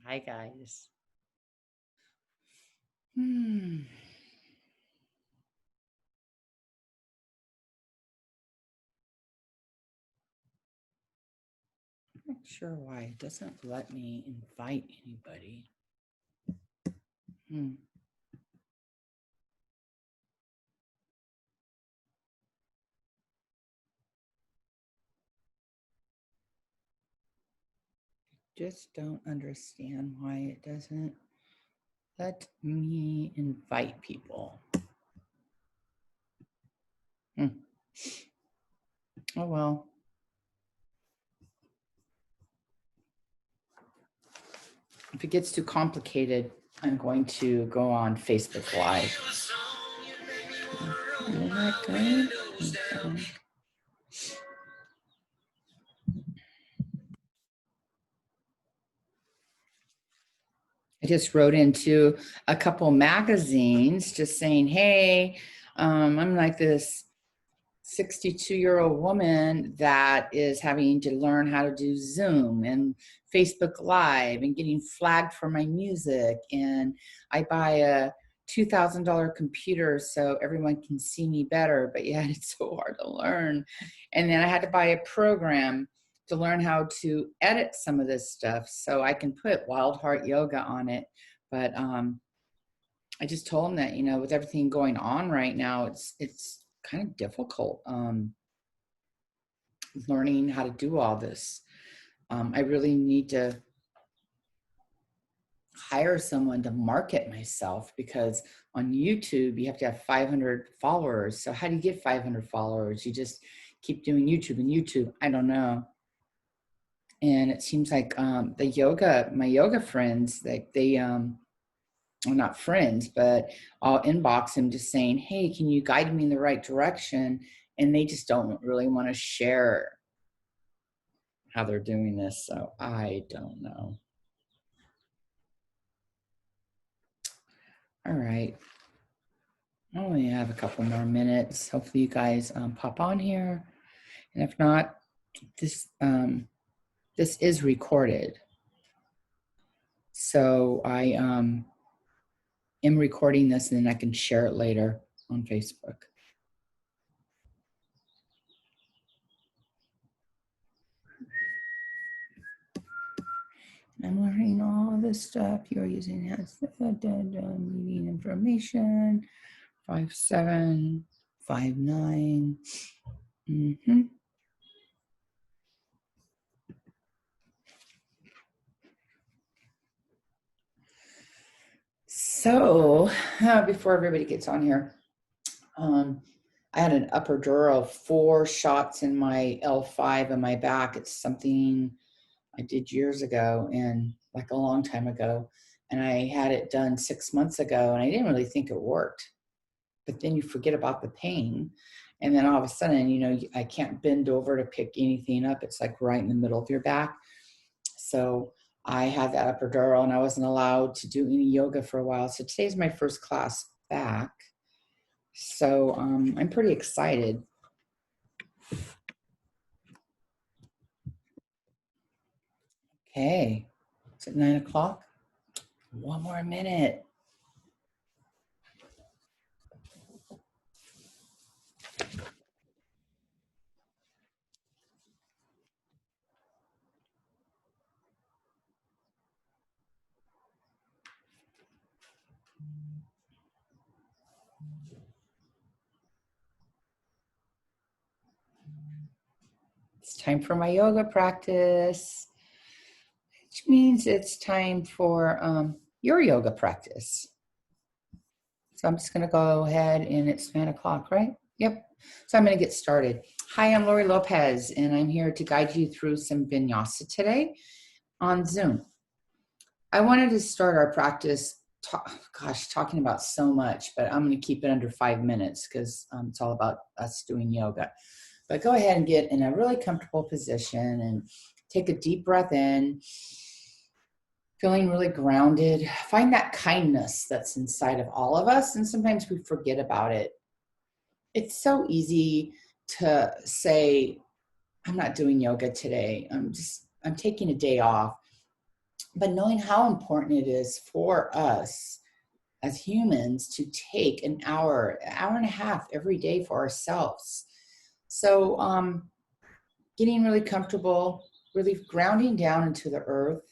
Hi, guys. Hmm. Not sure why it doesn't let me invite anybody. Hmm. Just don't understand why it doesn't let me invite people. Hmm. Oh, well. If it gets too complicated, I'm going to go on Facebook Live. Isn't that good? Okay. I just wrote into a couple magazines just saying, hey, I'm like this 62-year-old woman that is having to learn how to do Zoom and Facebook Live and getting flagged for my music. And I buy a $2,000 computer so everyone can see me better, but yet it's so hard to learn. And then I had to buy a program to learn how to edit some of this stuff so I can put Wild Heart Yoga on it. But I just told them that, with everything going on right now, it's kind of difficult learning how to do all this. I really need to hire someone to market myself because on YouTube, you have to have 500 followers. So how do you get 500 followers? You just keep doing YouTube and YouTube. I don't know. And it seems like my yoga friends, well, not friends, but I'll inbox them just saying, hey, can you guide me in the right direction? And they just don't really want to share how they're doing this. So I don't know. All right. I only have a couple more minutes. Hopefully you guys pop on here. And if not, this is recorded. So I am recording this and then I can share it later on Facebook. I'm learning all this stuff. You're using has meeting information. 5759. Mm-hmm. So before everybody gets on here, I had an epidural, 4 shots in my L5 in my back. It's something I did years ago and like a long time ago. And I had it done 6 months ago and I didn't really think it worked. But then you forget about the pain. And then all of a sudden, I can't bend over to pick anything up. It's like right in the middle of your back. So I had that epidural and I wasn't allowed to do any yoga for a while. So today's my first class back. So I'm pretty excited. Okay, is it 9 o'clock? One more minute. It's time for my yoga practice, which means it's time for your yoga practice. So I'm just going to go ahead and it's 9 o'clock, right? Yep. So I'm going to get started. Hi, I'm Lori Lopez, and I'm here to guide you through some vinyasa today on Zoom. I wanted to start our practice, talking about so much, but I'm going to keep it under 5 minutes because it's all about us doing yoga. But go ahead and get in a really comfortable position and take a deep breath in, feeling really grounded. Find that kindness that's inside of all of us, and sometimes we forget about it. It's so easy to say, I'm not doing yoga today. I'm taking a day off. but knowing how important it is for us as humans to take an hour and a half every day for ourselves. So getting really comfortable, really grounding down into the earth.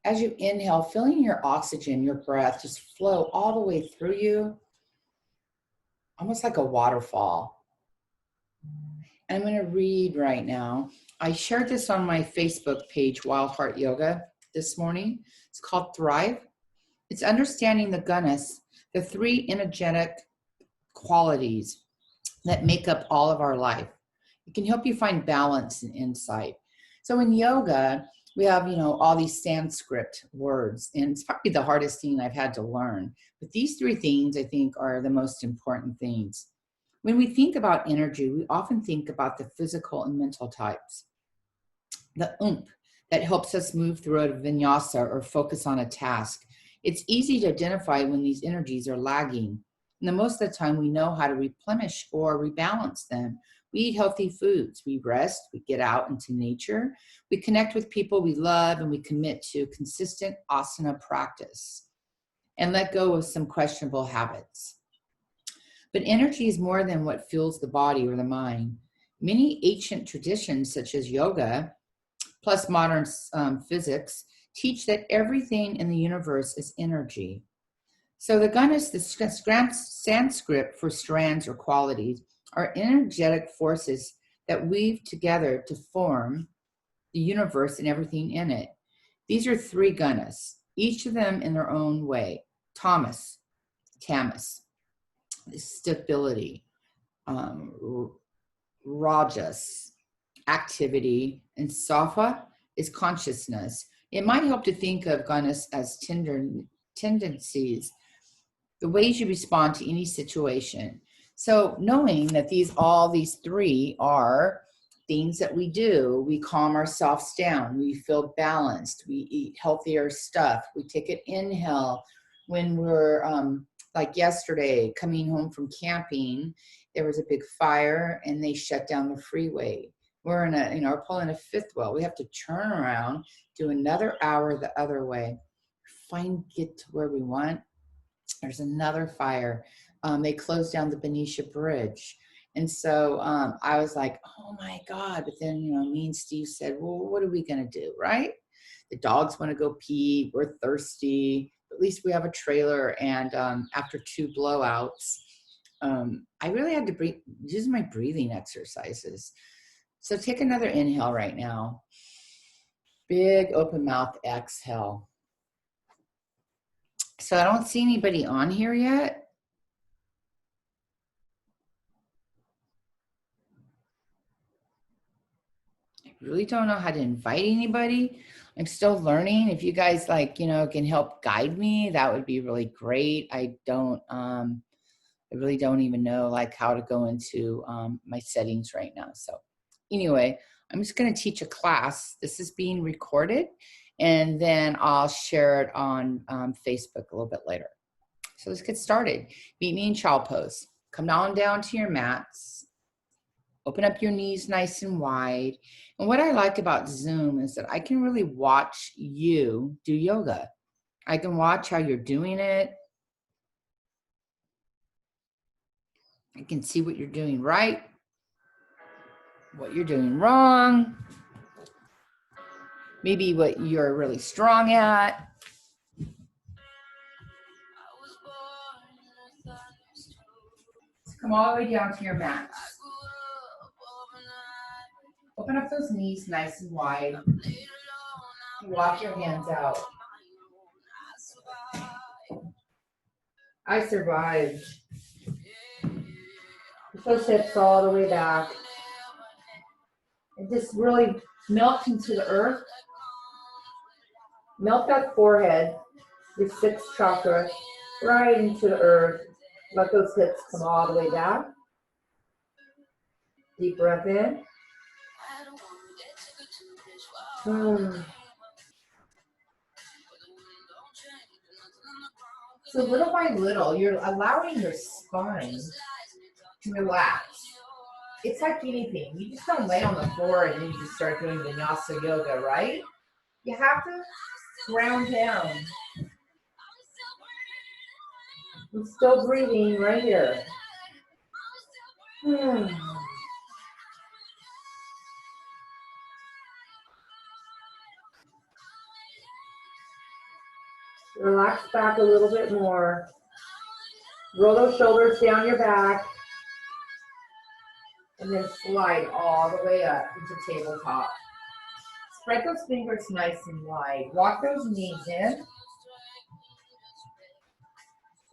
As you inhale, feeling your oxygen, your breath just flow all the way through you, almost like a waterfall. And I'm going to read right now. I shared this on my Facebook page, Wild Heart Yoga, this morning. It's called Thrive. It's understanding the gunas, the three energetic qualities that make up all of our life. It can help you find balance and insight. So in yoga, we have, all these Sanskrit words, and it's probably the hardest thing I've had to learn. But these three things, I think, are the most important things. When we think about energy, we often think about the physical and mental types. The oomph that helps us move through a vinyasa or focus on a task. It's easy to identify when these energies are lagging. And most of the time, we know how to replenish or rebalance them. We eat healthy foods, we rest, we get out into nature, we connect with people we love, and we commit to consistent asana practice and let go of some questionable habits. But energy is more than what fuels the body or the mind. Many ancient traditions, such as yoga, plus modern physics, teach that everything in the universe is energy. So the gunas, the Sanskrit for strands or qualities, are energetic forces that weave together to form the universe and everything in it. These are three gunas, each of them in their own way. Tamas, stability, rajas, activity, and sattva is consciousness. It might help to think of gunas as tendencies, the ways you respond to any situation. So knowing that all these three are things that we do, we calm ourselves down, we feel balanced, we eat healthier stuff, we take an inhale when we're like yesterday, coming home from camping, there was a big fire and they shut down the freeway. We're we're pulling a fifth wheel. We have to turn around, do another hour the other way, get to where we want. There's another fire. They closed down the Benicia Bridge. And so I was like, oh my God. But then, me and Steve said, well, what are we going to do, right? The dogs want to go pee. We're thirsty. At least we have a trailer. And after 2 blowouts, I really had to use my breathing exercises. So take another inhale right now. Big open mouth exhale. So I don't see anybody on here yet. I really don't know how to invite anybody. I'm still learning. If you guys can help guide me, that would be really great. I really don't even know how to go into my settings right now. So anyway, I'm just going to teach a class. This is being recorded, and then I'll share it on Facebook a little bit later. So let's get started. Meet me in child pose. Come on down to your mats. Open up your knees nice and wide. And what I like about Zoom is that I can really watch you do yoga. I can watch how you're doing it. I can see what you're doing right, what you're doing wrong, maybe what you're really strong at. So come all the way down to your mat. Open up those knees nice and wide. Walk your hands out. I survived. Push those hips all the way back. And just really melt into the earth. Melt that forehead, your 6th chakra, right into the earth. Let those hips come all the way back. Deep breath in. So little by little, you're allowing your spine to relax. It's like anything. You just don't lay on the floor and then you just start doing vinyasa yoga, right? You have to ground down. I'm still breathing right here. Relax back a little bit more. Roll those shoulders down your back. And then slide all the way up into tabletop. Spread those fingers nice and wide. Walk those knees in.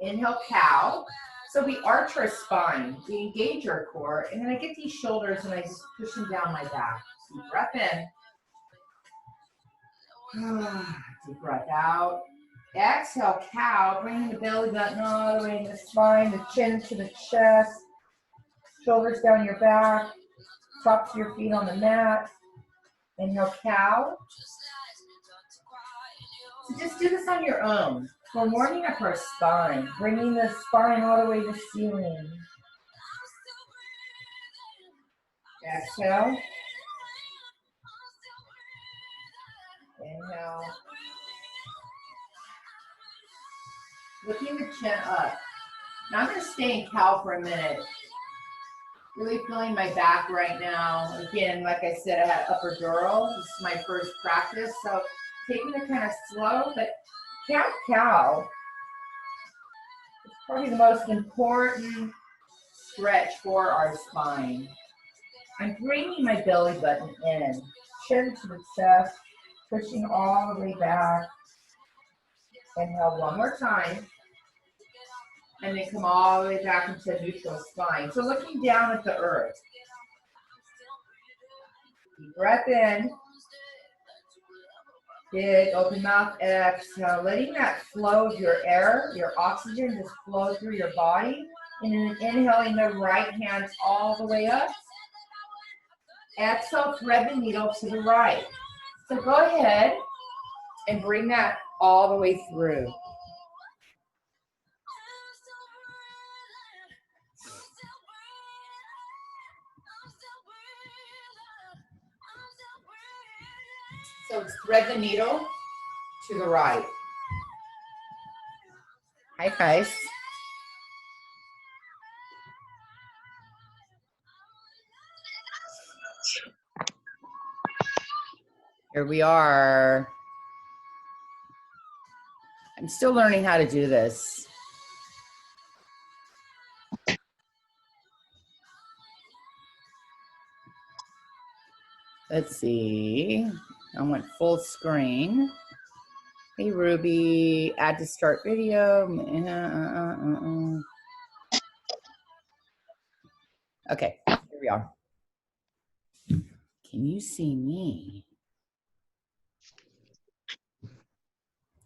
Inhale, cow. So we arch our spine. We engage our core. And then I get these shoulders and I just push them down my back. Deep breath in. Deep breath out. Exhale, cow. Bringing the belly button all the way to the spine, the chin to the chest. Shoulders down your back. Tops of your feet on the mat. Inhale, cow. So just do this on your own. We're warming up our spine, bringing the spine all the way to the ceiling. Exhale. Inhale. Lifting the chin up. Now I'm going to stay in cow for a minute. Really feeling my back right now. Again, like I said, I had epidural. This is my first practice, so taking it kind of slow, but cow is probably the most important stretch for our spine. I'm bringing my belly button in, chin to the chest, pushing all the way back. Inhale one more time. And then come all the way back into neutral spine. So looking down at the earth. Deep breath in. Big open mouth exhale. Letting that flow of your air, your oxygen just flow through your body. And then inhaling the right hand all the way up. Exhale, thread the needle to the right. So go ahead and bring that all the way through. So thread the needle to the right. Hi, guys. Here we are. I'm still learning how to do this. Let's see. I went full screen. Hey, Ruby, add to start video. Okay, here we are. Can you see me?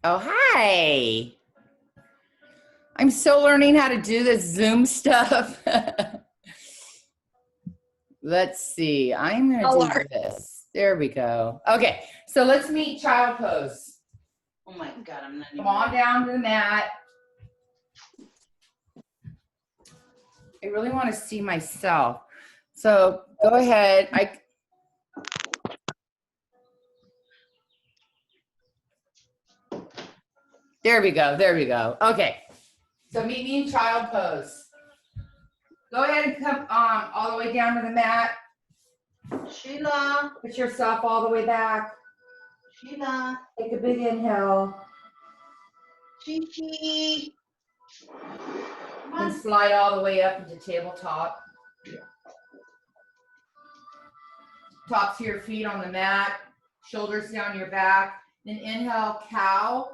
Oh, hi. I'm still learning how to do this Zoom stuff. Let's see. I'm going to do this. There we go. Okay, so let's meet child pose. Oh my God, I'm not Come on down to the mat. I really want to see myself. So go ahead. There we go. There we go. Okay. So meet me in child pose. Go ahead and come all the way down to the mat. Sheila. Put yourself all the way back. Sheila. Take a big inhale. Chi-chi. And slide all the way up into tabletop. Tops of your feet on the mat. Shoulders down your back. Then inhale, cow.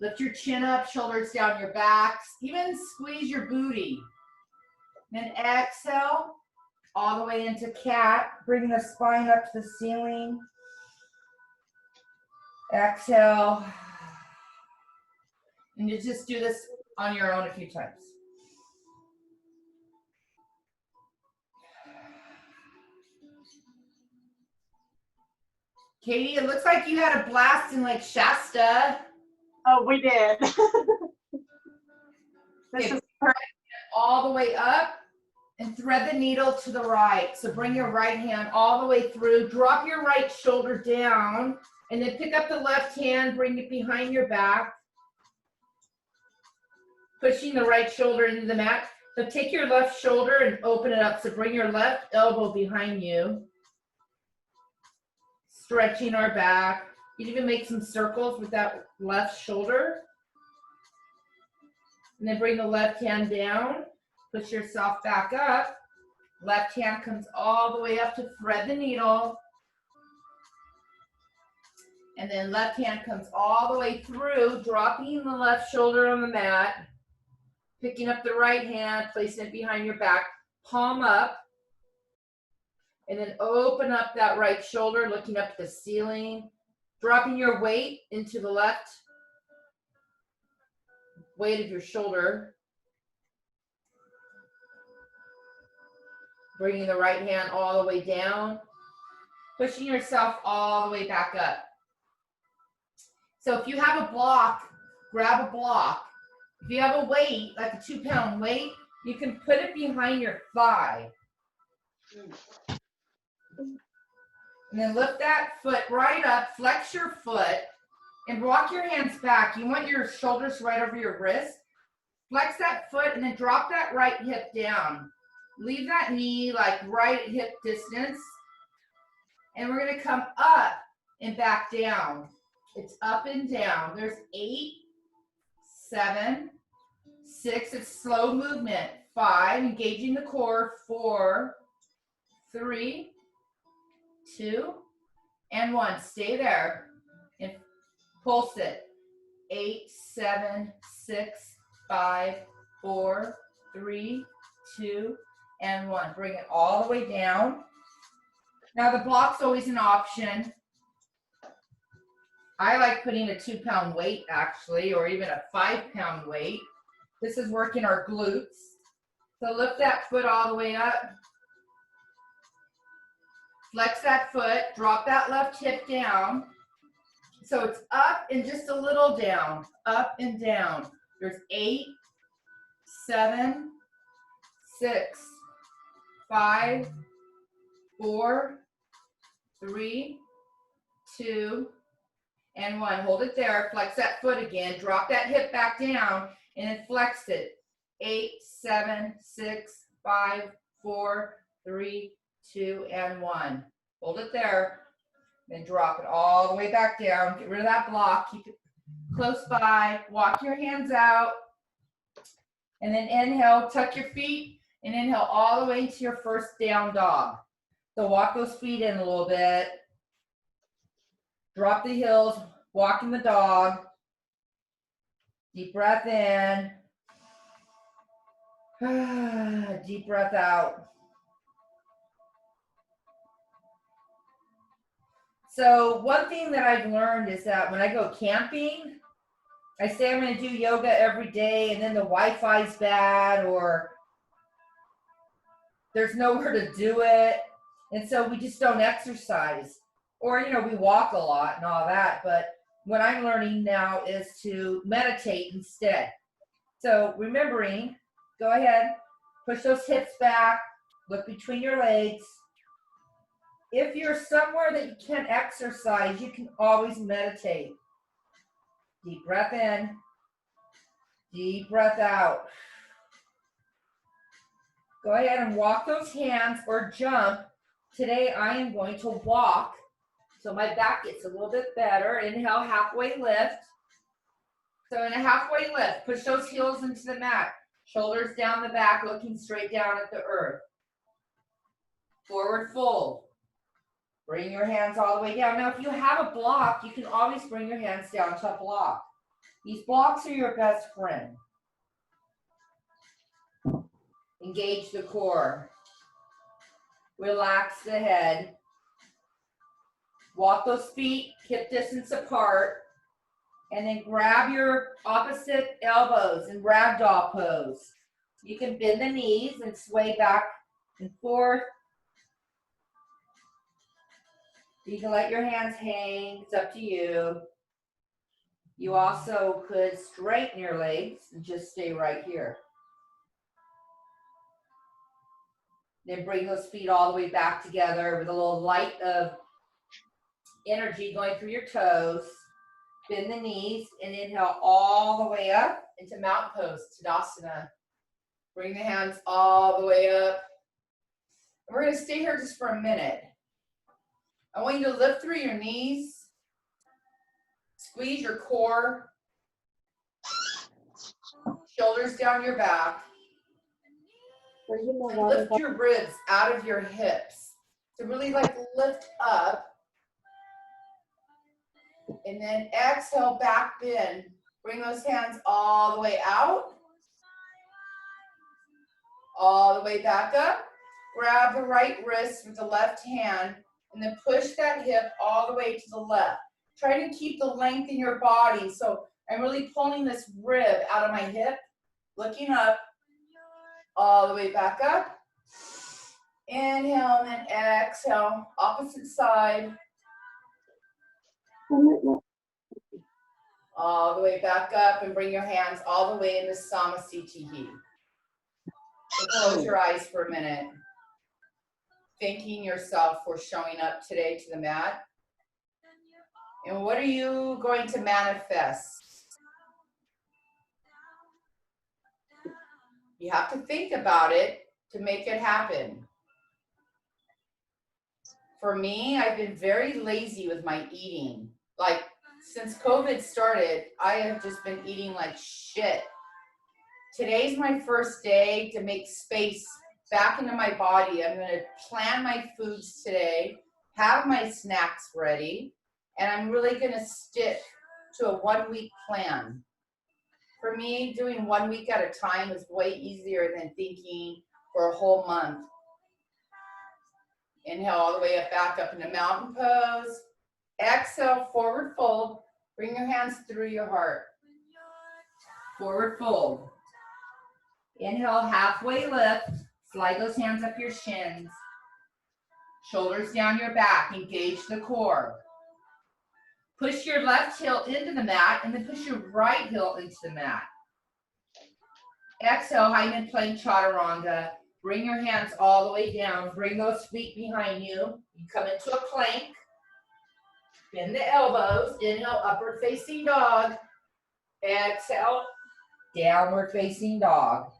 Lift your chin up, shoulders down your back. Even squeeze your booty. Then exhale, all the way into cat. Bring the spine up to the ceiling. Exhale. And you just do this on your own a few times. Katie, it looks like you had a blast in Lake Shasta. Oh, we did. This is all the way up and thread the needle to the right. So bring your right hand all the way through. Drop your right shoulder down. And then pick up the left hand, bring it behind your back, pushing the right shoulder into the mat. So take your left shoulder and open it up. So bring your left elbow behind you. Stretching our back. You can even make some circles with that left shoulder. And then bring the left hand down. Push yourself back up. Left hand comes all the way up to thread the needle. And then left hand comes all the way through, dropping the left shoulder on the mat. Picking up the right hand, placing it behind your back, palm up. And then open up that right shoulder, looking up at the ceiling. Dropping your weight into the left weight of your shoulder. Bringing the right hand all the way down. Pushing yourself all the way back up. So if you have a block, grab a block. If you have a weight, like a 2-pound weight, you can put it behind your thigh. And then lift that foot right up, flex your foot, and walk your hands back. You want your shoulders right over your wrist. Flex that foot and then drop that right hip down. Leave that knee like right at hip distance. And we're gonna come up and back down. It's up and down. There's 8, 7, 6, it's slow movement. 5, engaging the core. 4, 3, 2, and 1. Stay there and pulse it. 8, 7, 6, 5, 4, 3, 2, and 1. Bring it all the way down. Now the block's always an option. I like putting a 2-pound weight actually, or even a 5-pound weight. This is working our glutes. So lift that foot all the way up. Flex that foot, drop that left hip down. So it's up and just a little down, up and down. There's 8, 7, 6, 5, 4, 3, 2, and 1. Hold it there. Flex that foot again. Drop that hip back down and then flex it. 8, 7, 6, 5, 4, 3, 2, and 1. Hold it there. Then drop it all the way back down. Get rid of that block. Keep it close by. Walk your hands out. And then inhale, tuck your feet, and inhale all the way into your first down dog. So walk those feet in a little bit. Drop the heels, walking the dog. Deep breath in. Deep breath out. So one thing that I've learned is that when I go camping, I say I'm going to do yoga every day, and then the Wi-Fi's bad, or there's nowhere to do it, and so we just don't exercise. Or, you know, we walk a lot and all that, but what I'm learning now is to meditate instead. So remembering, go ahead, push those hips back, look between your legs. If you're somewhere that you can't exercise, you can always meditate. Deep breath in, deep breath out. Go ahead and walk those hands or jump. Today I am going to walk so my back gets a little bit better. Inhale, halfway lift. So in a halfway lift, push those heels into the mat. Shoulders down the back, looking straight down at the earth. Forward fold. Bring your hands all the way down. Now, if you have a block, you can always bring your hands down to a block. These blocks are your best friend. Engage the core. Relax the head. Walk those feet hip distance apart. And then grab your opposite elbows in ragdoll pose. You can bend the knees and sway back and forth. You can let your hands hang, it's up to you. You also could straighten your legs and just stay right here. Then bring those feet all the way back together with a little light of energy going through your toes. Bend the knees and inhale all the way up into mountain pose, Tadasana. Bring the hands all the way up. And we're going to stay here just for a minute. I want you to lift through your knees. Squeeze your core. Shoulders down your back. And lift your ribs out of your hips. So really like lift up. And then exhale, back bend. Bring those hands all the way out. All the way back up. Grab the right wrist with the left hand and then push that hip all the way to the left. Try to keep the length in your body. So I'm really pulling this rib out of my hip, looking up, all the way back up. Inhale and then exhale, opposite side. All the way back up and bring your hands all the way into Samasthiti. So close your eyes for a minute. Thanking yourself for showing up today to the mat. And what are you going to manifest? You have to think about it to make it happen. For me, I've been very lazy with my eating. Like, since COVID started, I have just been eating like shit. Today's my first day to make space back into my body. I'm going to plan my foods today, have my snacks ready, and I'm really going to stick to a 1 week plan. For me, doing 1 week at a time is way easier than thinking for a whole month. Inhale all the way up, back up into mountain pose. Exhale, forward fold. Bring your hands through your heart. Forward fold. Inhale, halfway lift. Slide those hands up your shins. Shoulders down your back. Engage the core. Push your left heel into the mat and then push your right heel into the mat. Exhale, Hymen Plank Chaturanga. Bring your hands all the way down. Bring those feet behind you. You come into a plank. Bend the elbows. Inhale, upward facing dog. Exhale, downward facing dog.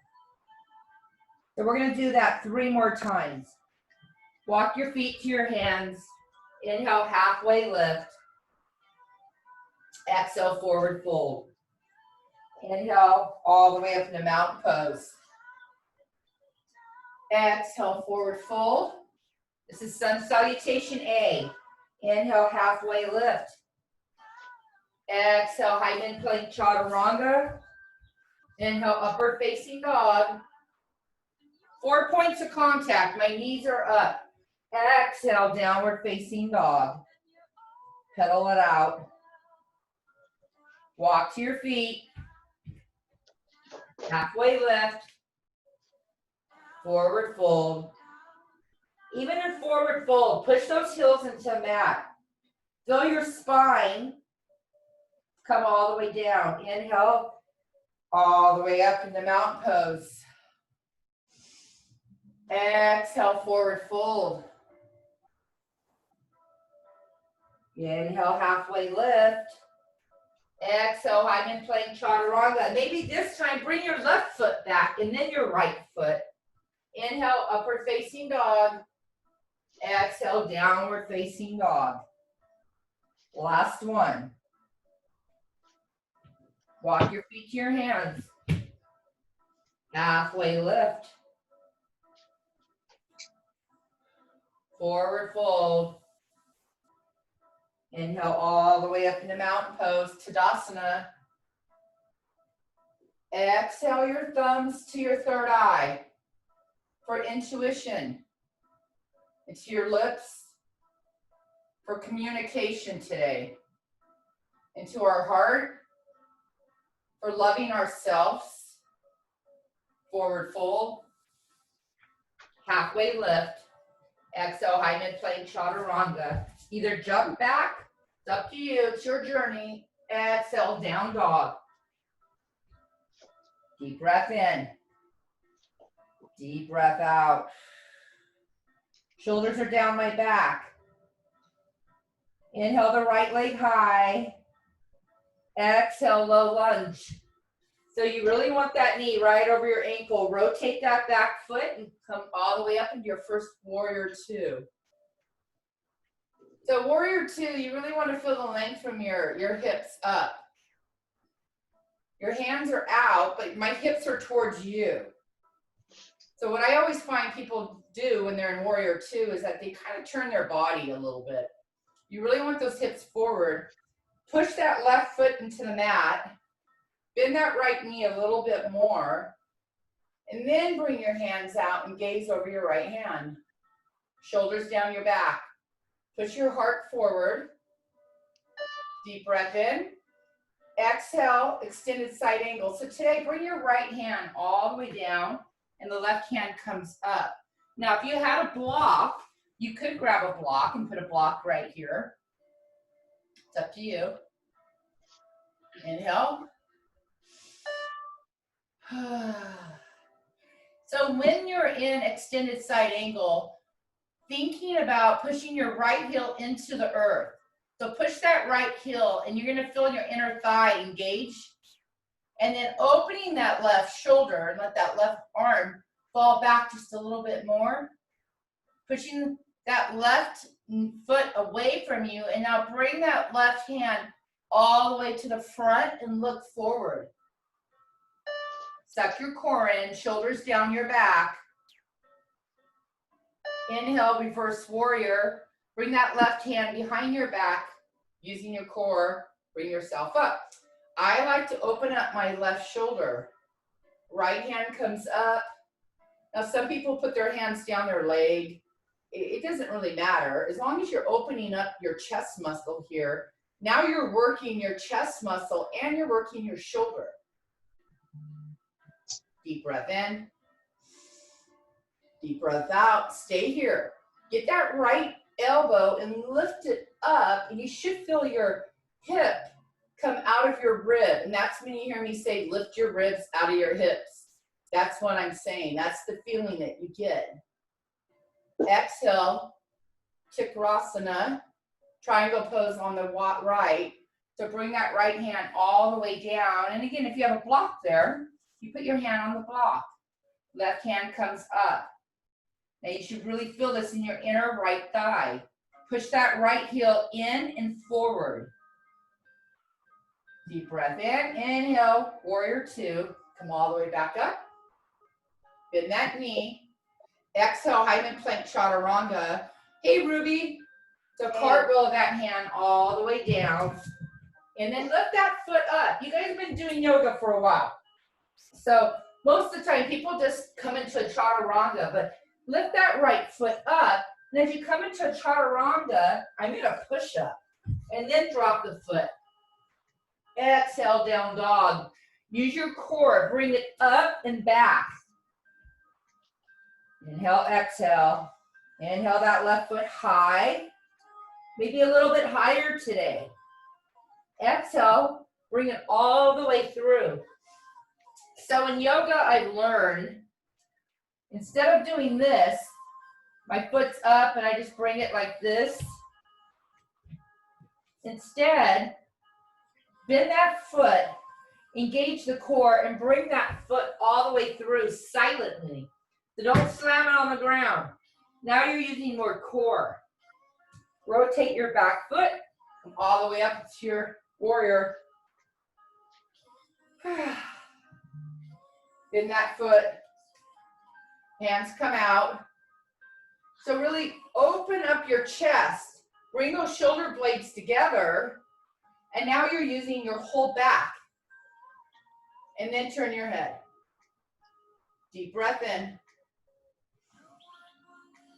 So we're going to do that 3 more times. Walk your feet to your hands. Inhale, halfway lift. Exhale, forward fold. Inhale, all the way up into mountain pose. Exhale, forward fold. This is Sun Salutation A. Inhale, halfway lift. Exhale, Hymen Plank Chaturanga. Inhale, upward facing dog. 4 points of contact. My knees are up. Exhale, downward facing dog. Pedal it out. Walk to your feet. Halfway lift. Forward fold. Even in forward fold, push those heels into mat. Feel your spine come all the way down. Inhale, all the way up into mountain pose. Exhale, forward fold. Inhale, halfway lift. Exhale, Hymen Plank Chaturanga. Maybe this time bring your left foot back and then your right foot. Inhale, upward facing dog. Exhale, downward facing dog. Last one. Walk your feet to your hands. Halfway lift. Forward fold. Inhale all the way up into mountain pose, Tadasana. Exhale your thumbs to your third eye for intuition. Into your lips for communication today. Into our heart for loving ourselves. Forward fold. Halfway lift. Exhale, Hymen Plank Chaturanga. Either jump back, it's up to you, it's your journey. Exhale, down dog. Deep breath in. Deep breath out. Shoulders are down my back. Inhale the right leg high. Exhale, low lunge. So you really want that knee right over your ankle. Rotate that back foot and come all the way up into your first warrior two. So warrior two, you really want to feel the length from your hips up. Your hands are out, but my hips are towards you. So what I always find people do when they're in warrior two is that they kind of turn their body a little bit. You really want those hips forward. Push that left foot into the mat. Bend that right knee a little bit more. And then bring your hands out and gaze over your right hand. Shoulders down your back. Push your heart forward. Deep breath in. Exhale, extended side angle. So today, bring your right hand all the way down and the left hand comes up. Now, if you had a block, you could grab a block and put a block right here. It's up to you. Inhale. So when you're in extended side angle, thinking about pushing your right heel into the earth. So push that right heel and you're gonna feel your inner thigh engage. And then opening that left shoulder and let that left arm fall back just a little bit more. Pushing that left foot away from you and now bring that left hand all the way to the front and look forward. Suck your core in, shoulders down your back. Inhale, reverse warrior. Bring that left hand behind your back, using your core, bring yourself up. I like to open up my left shoulder. Right hand comes up. Now some people put their hands down their leg. It doesn't really matter. As long as you're opening up your chest muscle here, now you're working your chest muscle and you're working your shoulder. Deep breath in. Deep breath out. Stay here. Get that right elbow and lift it up, and you should feel your hip come out of your rib. And that's when you hear me say, lift your ribs out of your hips. That's what I'm saying. That's the feeling that you get. Exhale, Chakrasana, triangle pose on the right. So bring that right hand all the way down. And again, if you have a block there, you put your hand on the block. Left hand comes up. Now you should really feel this in your inner right thigh. Push that right heel in and forward. Deep breath in, inhale, warrior two. Come all the way back up. Bend that knee. Exhale, Hyman plank chaturanga. Hey, Ruby. So cartwheel that hand all the way down. And then lift that foot up. You guys have been doing yoga for a while. So most of the time people just come into a chaturanga, but lift that right foot up. And as you come into a chaturanga, I'm in a push-up. And then drop the foot. Exhale, down dog. Use your core. Bring it up and back. Inhale, exhale. Inhale that left foot high. Maybe a little bit higher today. Exhale, bring it all the way through. So in yoga, I've learned, instead of doing this, my foot's up and I just bring it like this. Instead, bend that foot, engage the core, and bring that foot all the way through silently. So don't slam it on the ground. Now you're using more core. Rotate your back foot, come all the way up to your warrior. Bend that foot. Hands come out. So really open up your chest. Bring those shoulder blades together. And now you're using your whole back. And then turn your head. Deep breath in.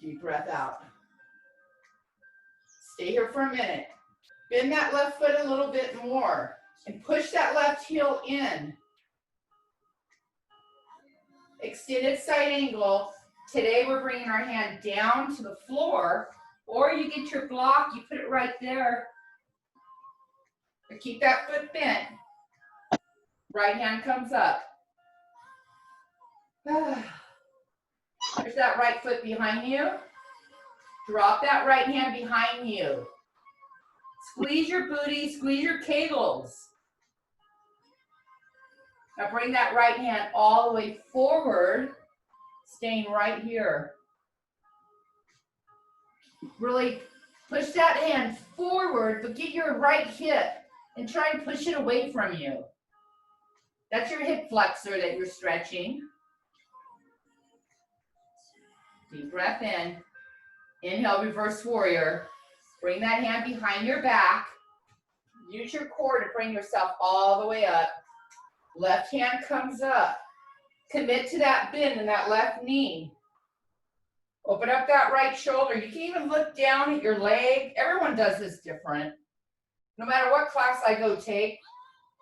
Deep breath out. Stay here for a minute. Bend that left foot a little bit more. And push that left heel in. Extended side angle. Today we're bringing our hand down to the floor, or you get your block, you put it right there. But keep that foot bent. Right hand comes up. There's that right foot behind you. Drop that right hand behind you. Squeeze your booty, squeeze your kegels. Now bring that right hand all the way forward, staying right here. Really push that hand forward, but get your right hip and try and push it away from you. That's your hip flexor that you're stretching. Deep breath in. Inhale, reverse warrior. Bring that hand behind your back. Use your core to bring yourself all the way up. Left hand comes up. Commit to that bend in that left knee. Open up that right shoulder. You can even look down at your leg. Everyone does this different. No matter what class I go take,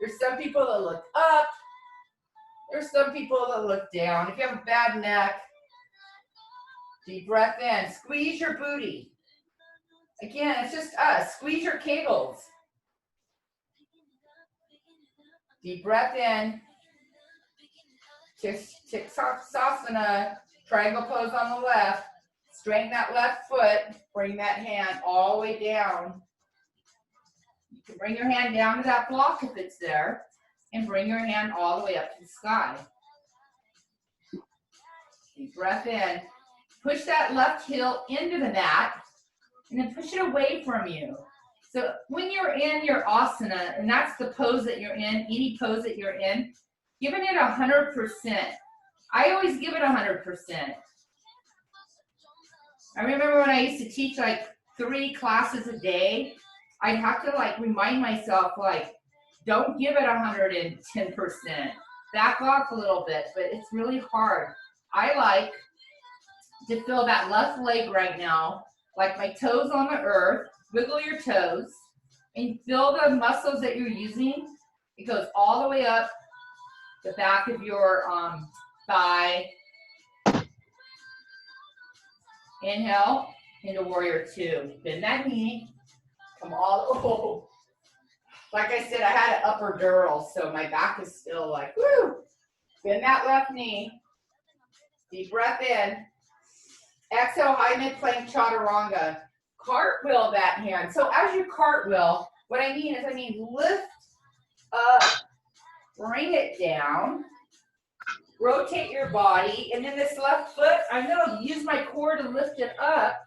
there's some people that look up. There's some people that look down. If you have a bad neck, deep breath in. Squeeze your booty. Again, it's just us. Squeeze your kegels. Deep breath in. Tiksasana. Triangle pose on the left. Straighten that left foot. Bring that hand all the way down. You can bring your hand down to that block if it's there. And bring your hand all the way up to the sky. Deep breath in. Push that left heel into the mat. And then push it away from you. So when you're in your asana, and that's the pose that you're in, any pose that you're in, giving it 100%. I always give it 100%. I remember when I used to teach like 3 classes a day, I'd have to like remind myself like, don't give it 110%. Back off a little bit, but it's really hard. I like to feel that left leg right now, like my toes on the earth. Wiggle your toes and feel the muscles that you're using. It goes all the way up the back of your thigh. Inhale into warrior 2. Bend that knee. Come all the way. Like I said, I had an epidural, so my back is still like, woo. Bend that left knee. Deep breath in. Exhale, high mid-plank chaturanga. Cartwheel that hand. So as you cartwheel, what I mean is, lift up, bring it down, rotate your body, and then this left foot, I'm gonna use my core to lift it up.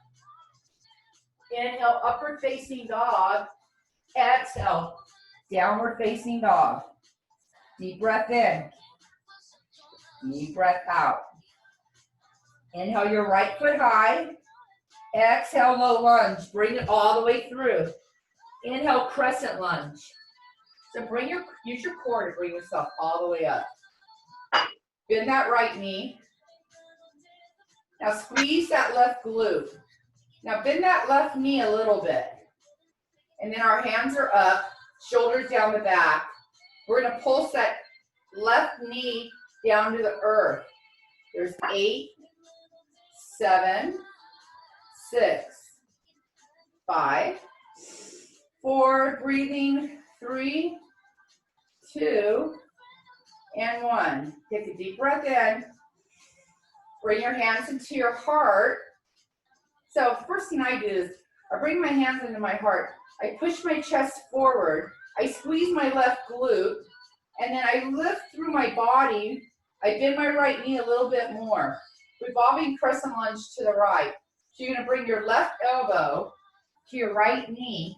Inhale, upward facing dog. Exhale, downward facing dog. Deep breath in. Deep breath out. Inhale your right foot high. Exhale, low lunge. Bring it all the way through. Inhale, crescent lunge. So use your core to bring yourself all the way up. Bend that right knee. Now squeeze that left glute. Now bend that left knee a little bit. And then our hands are up, shoulders down the back. We're gonna pulse that left knee down to the earth. There's 8, 7, 6, 5, 4, breathing, 3, 2, and 1. Take a deep breath in. Bring your hands into your heart. So first thing I do is I bring my hands into my heart. I push my chest forward. I squeeze my left glute. And then I lift through my body. I bend my right knee a little bit more. Revolving crescent lunge to the right. So you're going to bring your left elbow to your right knee.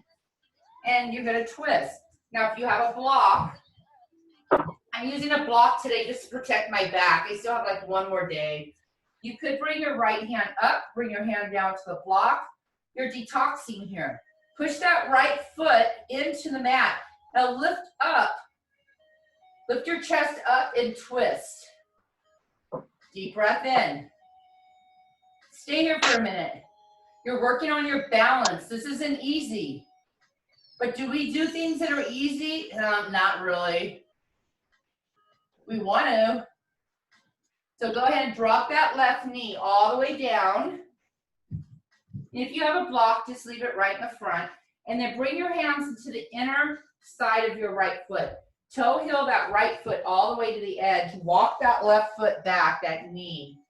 And you're going to twist. Now if you have a block, I'm using a block today just to protect my back. I still have like one more day. You could bring your right hand up, bring your hand down to the block. You're detoxing here. Push that right foot into the mat. Now lift up. Lift your chest up and twist. Deep breath in. Stay here for a minute. You're working on your balance. This isn't easy. But do we do things that are easy? Not really. We want to. So go ahead and drop that left knee all the way down. If you have a block, just leave it right in the front. And then bring your hands into the inner side of your right foot. Toe heel that right foot all the way to the edge. Walk that left foot back, that knee.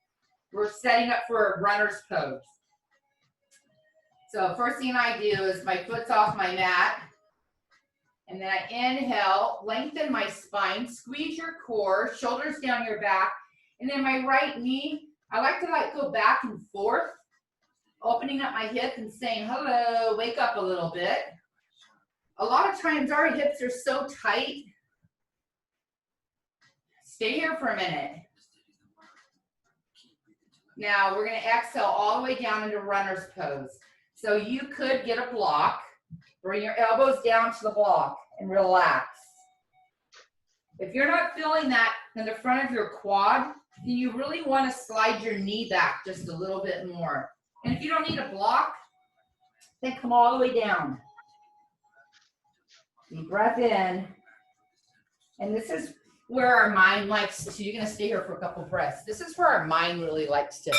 We're setting up for a runner's pose. So first thing I do is my foot's off my mat. And then I inhale, lengthen my spine, squeeze your core, shoulders down your back. And then my right knee, I like to go back and forth, opening up my hip and saying, hello, wake up a little bit. A lot of times our hips are so tight. Stay here for a minute. Now we're gonna exhale all the way down into runner's pose. So you could get a block, bring your elbows down to the block and relax. If you're not feeling that in the front of your quad, then you really want to slide your knee back just a little bit more. And if you don't need a block, then come all the way down. Deep breath in. And this is where our mind likes to, you're going to stay here for a couple breaths. This is where our mind really likes to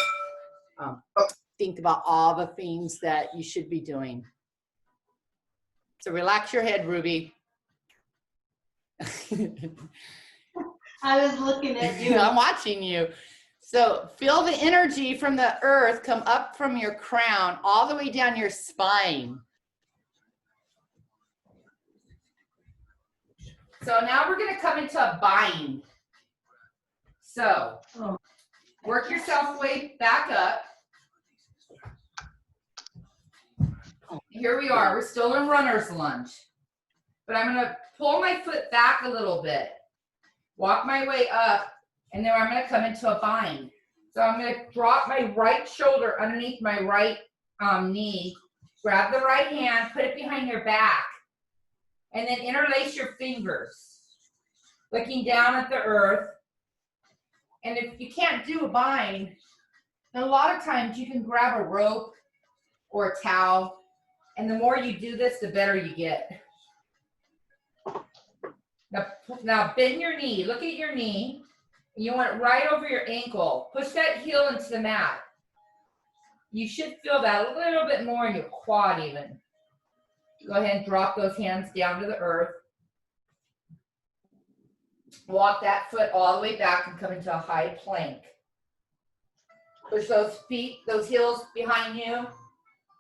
think about all the things that you should be doing. So relax your head, Ruby. I was looking at you. I'm watching you. So feel the energy from the earth come up from your crown all the way down your spine. So now we're going to come into a bind. So work yourself way back up. Here we are. We're still in runner's lunge. But I'm going to pull my foot back a little bit. Walk my way up. And then I'm going to come into a bind. So I'm going to drop my right shoulder underneath my right knee. Grab the right hand. Put it behind your back. And then interlace your fingers. Looking down at the earth. And if you can't do a bind, then a lot of times you can grab a rope or a towel. And the more you do this, the better you get. Now bend your knee. Look at your knee. You want it right over your ankle. Push that heel into the mat. You should feel that a little bit more in your quad even. Go ahead and drop those hands down to the earth. Walk that foot all the way back and come into a high plank. Push those feet, those heels behind you.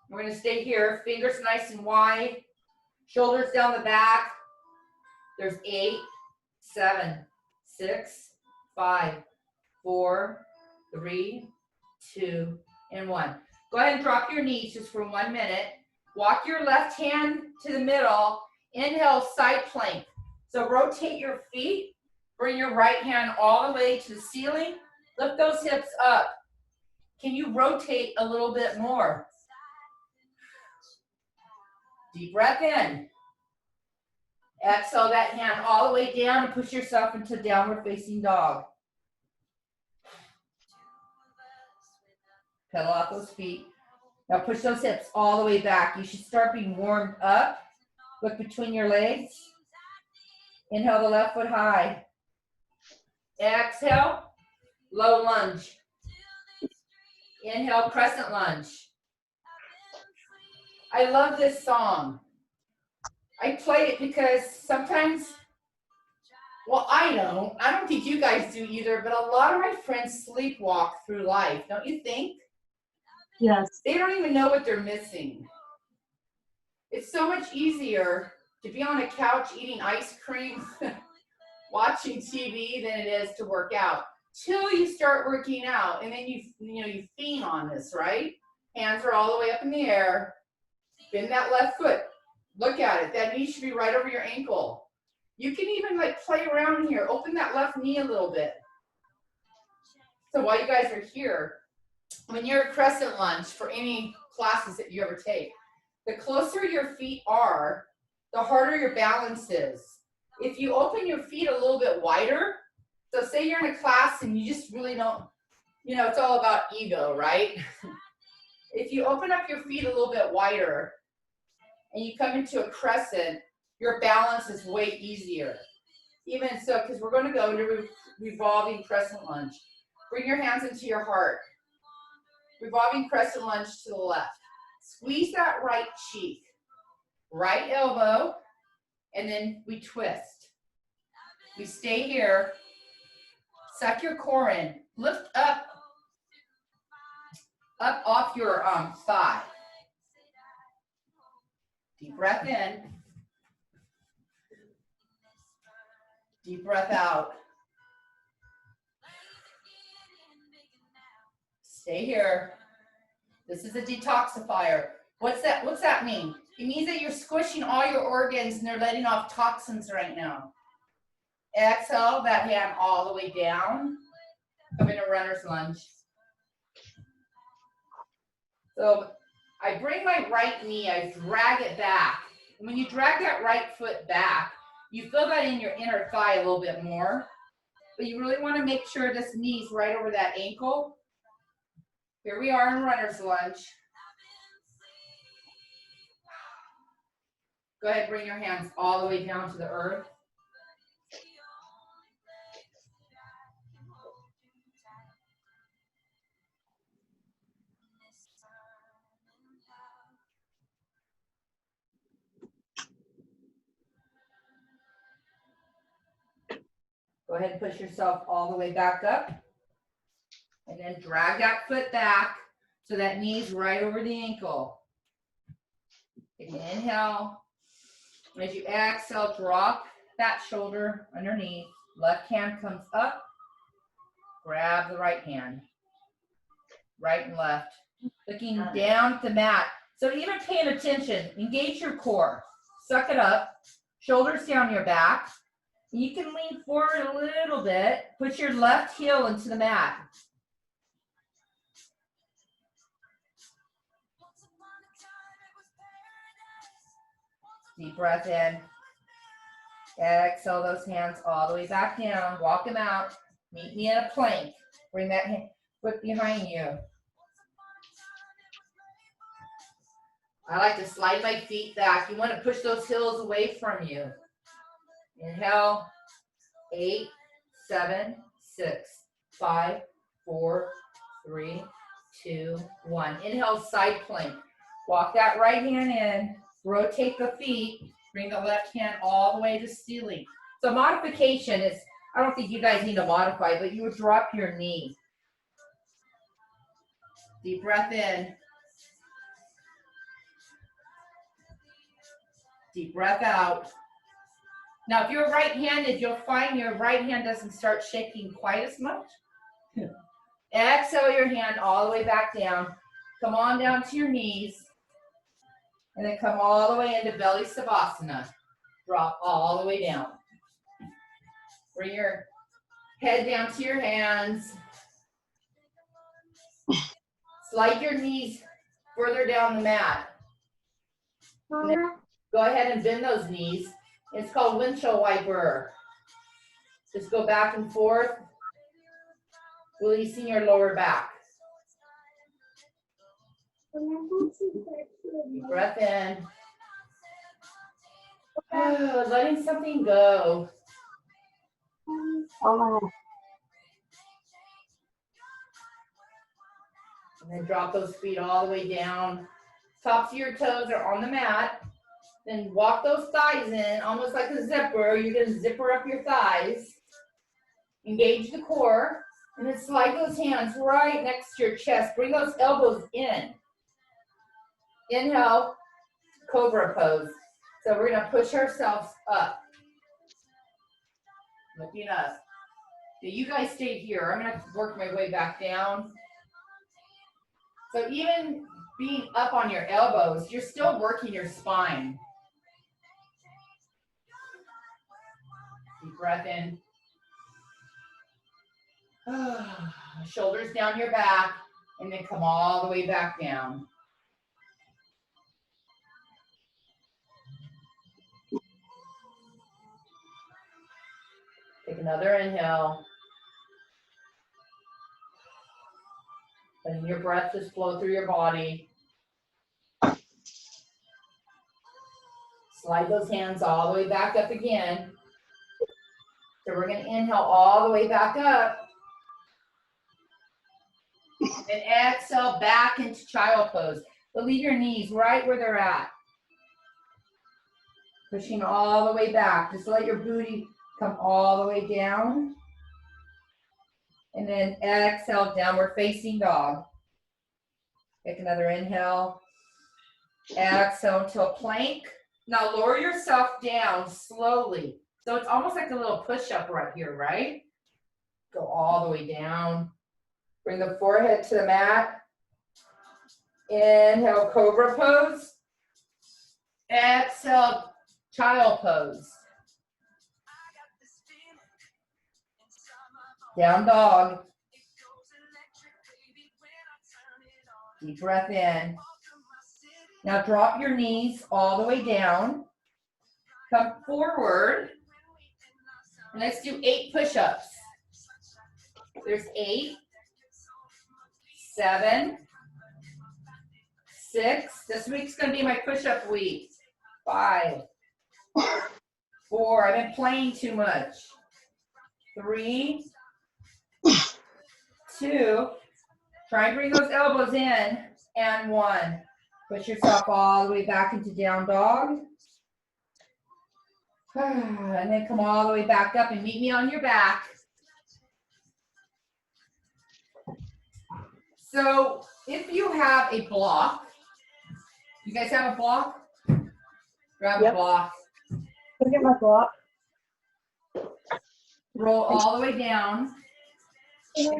We're going to stay here. Fingers nice and wide. Shoulders down the back. There's 8, 7, 6, 5, 4, 3, 2, and 1. Go ahead and drop your knees just for 1 minute. Walk your left hand to the middle. Inhale, side plank. So rotate your feet. Bring your right hand all the way to the ceiling. Lift those hips up. Can you rotate a little bit more? Deep breath in. Exhale that hand all the way down and push yourself into downward facing dog. Pedal out those feet. Now push those hips all the way back. You should start being warmed up. Look between your legs. Inhale the left foot high. Exhale, low lunge. Inhale, crescent lunge. I love this song. I play it because sometimes, well, I don't think you guys do either, but a lot of my friends sleepwalk through life, don't you think? Yes. They don't even know what they're missing. It's so much easier to be on a couch eating ice cream, watching TV than it is to work out. Till you start working out, and then you fiend on this, right? Hands are all the way up in the air. Bend that left foot. Look at it. That knee should be right over your ankle. You can even play around here. Open that left knee a little bit. So while you guys are here, when you're a crescent lunge for any classes that you ever take, the closer your feet are, the harder your balance is. If you open your feet a little bit wider, so say you're in a class and you just really don't, it's all about ego, right? If you open up your feet a little bit wider and you come into a crescent, your balance is way easier. Even so, because we're going to go into revolving crescent lunge. Bring your hands into your heart. Revolving crescent lunge to the left. Squeeze that right cheek, right elbow, and then we twist. We stay here. Suck your core in. Lift up off your thigh. Deep breath in. Deep breath out. Stay here. This is a detoxifier. What's that mean? It means that you're squishing all your organs and they're letting off toxins right now. Exhale that hand all the way down. Come into runner's lunge. So I bring my right knee, I drag it back. And when you drag that right foot back, you feel that in your inner thigh a little bit more. But you really want to make sure this knee's right over that ankle. Here we are in runner's lunge. Go ahead, bring your hands all the way down to the earth. Go ahead and push yourself all the way back up. And then drag that foot back so that knee's right over the ankle. Take an inhale. As you exhale, drop that shoulder underneath. Left hand comes up. Grab the right hand. Right and left. Looking down at the mat. So even paying attention, engage your core. Suck it up. Shoulders down your back. You can lean forward a little bit. Put your left heel into the mat. Deep breath in. Exhale those hands all the way back down. Walk them out. Meet me in a plank. Bring that foot behind you. I like to slide my feet back. You want to push those heels away from you. Inhale. 8, 7, 6, 5, 4, 3, 2, 1. Inhale, side plank. Walk that right hand in. Rotate the feet. Bring the left hand all the way to ceiling. So modification is, I don't think you guys need to modify, but you would drop your knee. Deep breath in. Deep breath out. Now, if you're right-handed, you'll find your right hand doesn't start shaking quite as much. Exhale your hand all the way back down. Come on down to your knees. And then come all the way into belly savasana. Drop all the way down. Bring your head down to your hands. Slide your knees further down the mat. Go ahead and bend those knees. It's called windshield wiper. Just go back and forth, releasing your lower back. Deep breath in. Oh, letting something go. And then drop those feet all the way down. Tops of your toes are on the mat. Then walk those thighs in, almost like a zipper. You're going to zipper up your thighs. Engage the core. And then slide those hands right next to your chest. Bring those elbows in. Inhale, cobra pose. So we're going to push ourselves up. Looking up. So you guys stay here. I'm going to work my way back down. So even being up on your elbows, you're still working your spine. Deep breath in. Shoulders down your back, and then come all the way back down. Take another inhale. Letting your breath just flow through your body. Slide those hands all the way back up again. So we're going to inhale all the way back up. And exhale back into child pose. But leave your knees right where they're at. Pushing all the way back. Just let your booty come all the way down. And then exhale, downward facing dog. Take another inhale. Exhale to a plank. Now lower yourself down slowly. So it's almost like a little push-up right here, right? Go all the way down. Bring the forehead to the mat. Inhale, cobra pose. Exhale, child pose. Down dog. Deep breath in. Now drop your knees all the way down. Come forward. And let's do 8 push-ups. There's 8, 7, 6. This week's going to be my push-up week. 5, 4. I've been playing too much. 3, 2. Try and bring those elbows in. And 1. Push yourself all the way back into down dog. And then come all the way back up and meet me on your back. So if you have a block, you guys have a block? Grab a block. Look at my block. Roll all the way down.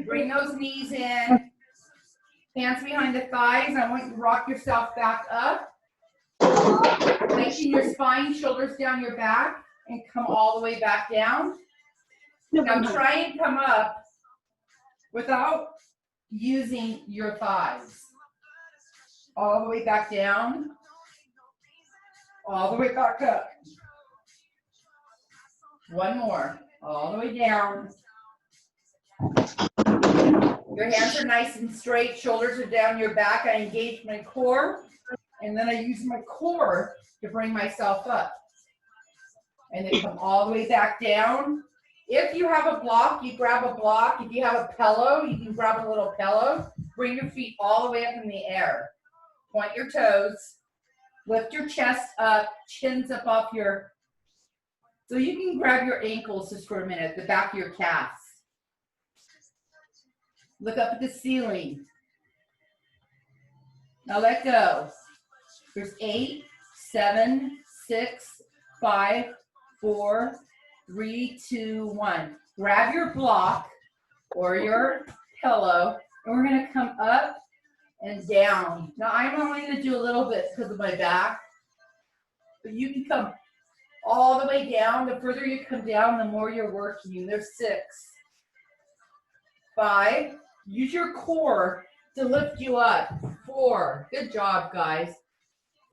Bring those knees in. Hands behind the thighs. I want you to rock yourself back up. Lengthen your spine, shoulders down your back, and come all the way back down. Now try and come up without using your thighs. All the way back down. All the way back up. One more. All the way down. Your hands are nice and straight. Shoulders are down your back. I engage my core. And then I use my core to bring myself up. And then come all the way back down. If you have a block, you grab a block. If you have a pillow, you can grab a little pillow. Bring your feet all the way up in the air. Point your toes. Lift your chest up. Chins up off your... So you can grab your ankles just for a minute, the back of your calves. Look up at the ceiling. Now let go. There's 8, 7, 6, 5, 4, 3, 2, 1. Grab your block or your pillow, and we're going to come up and down. Now I'm only going to do a little bit because of my back, but you can come all the way down. The further you come down, the more you're working. There's 6, 5. Use your core to lift you up. 4. Good job, guys.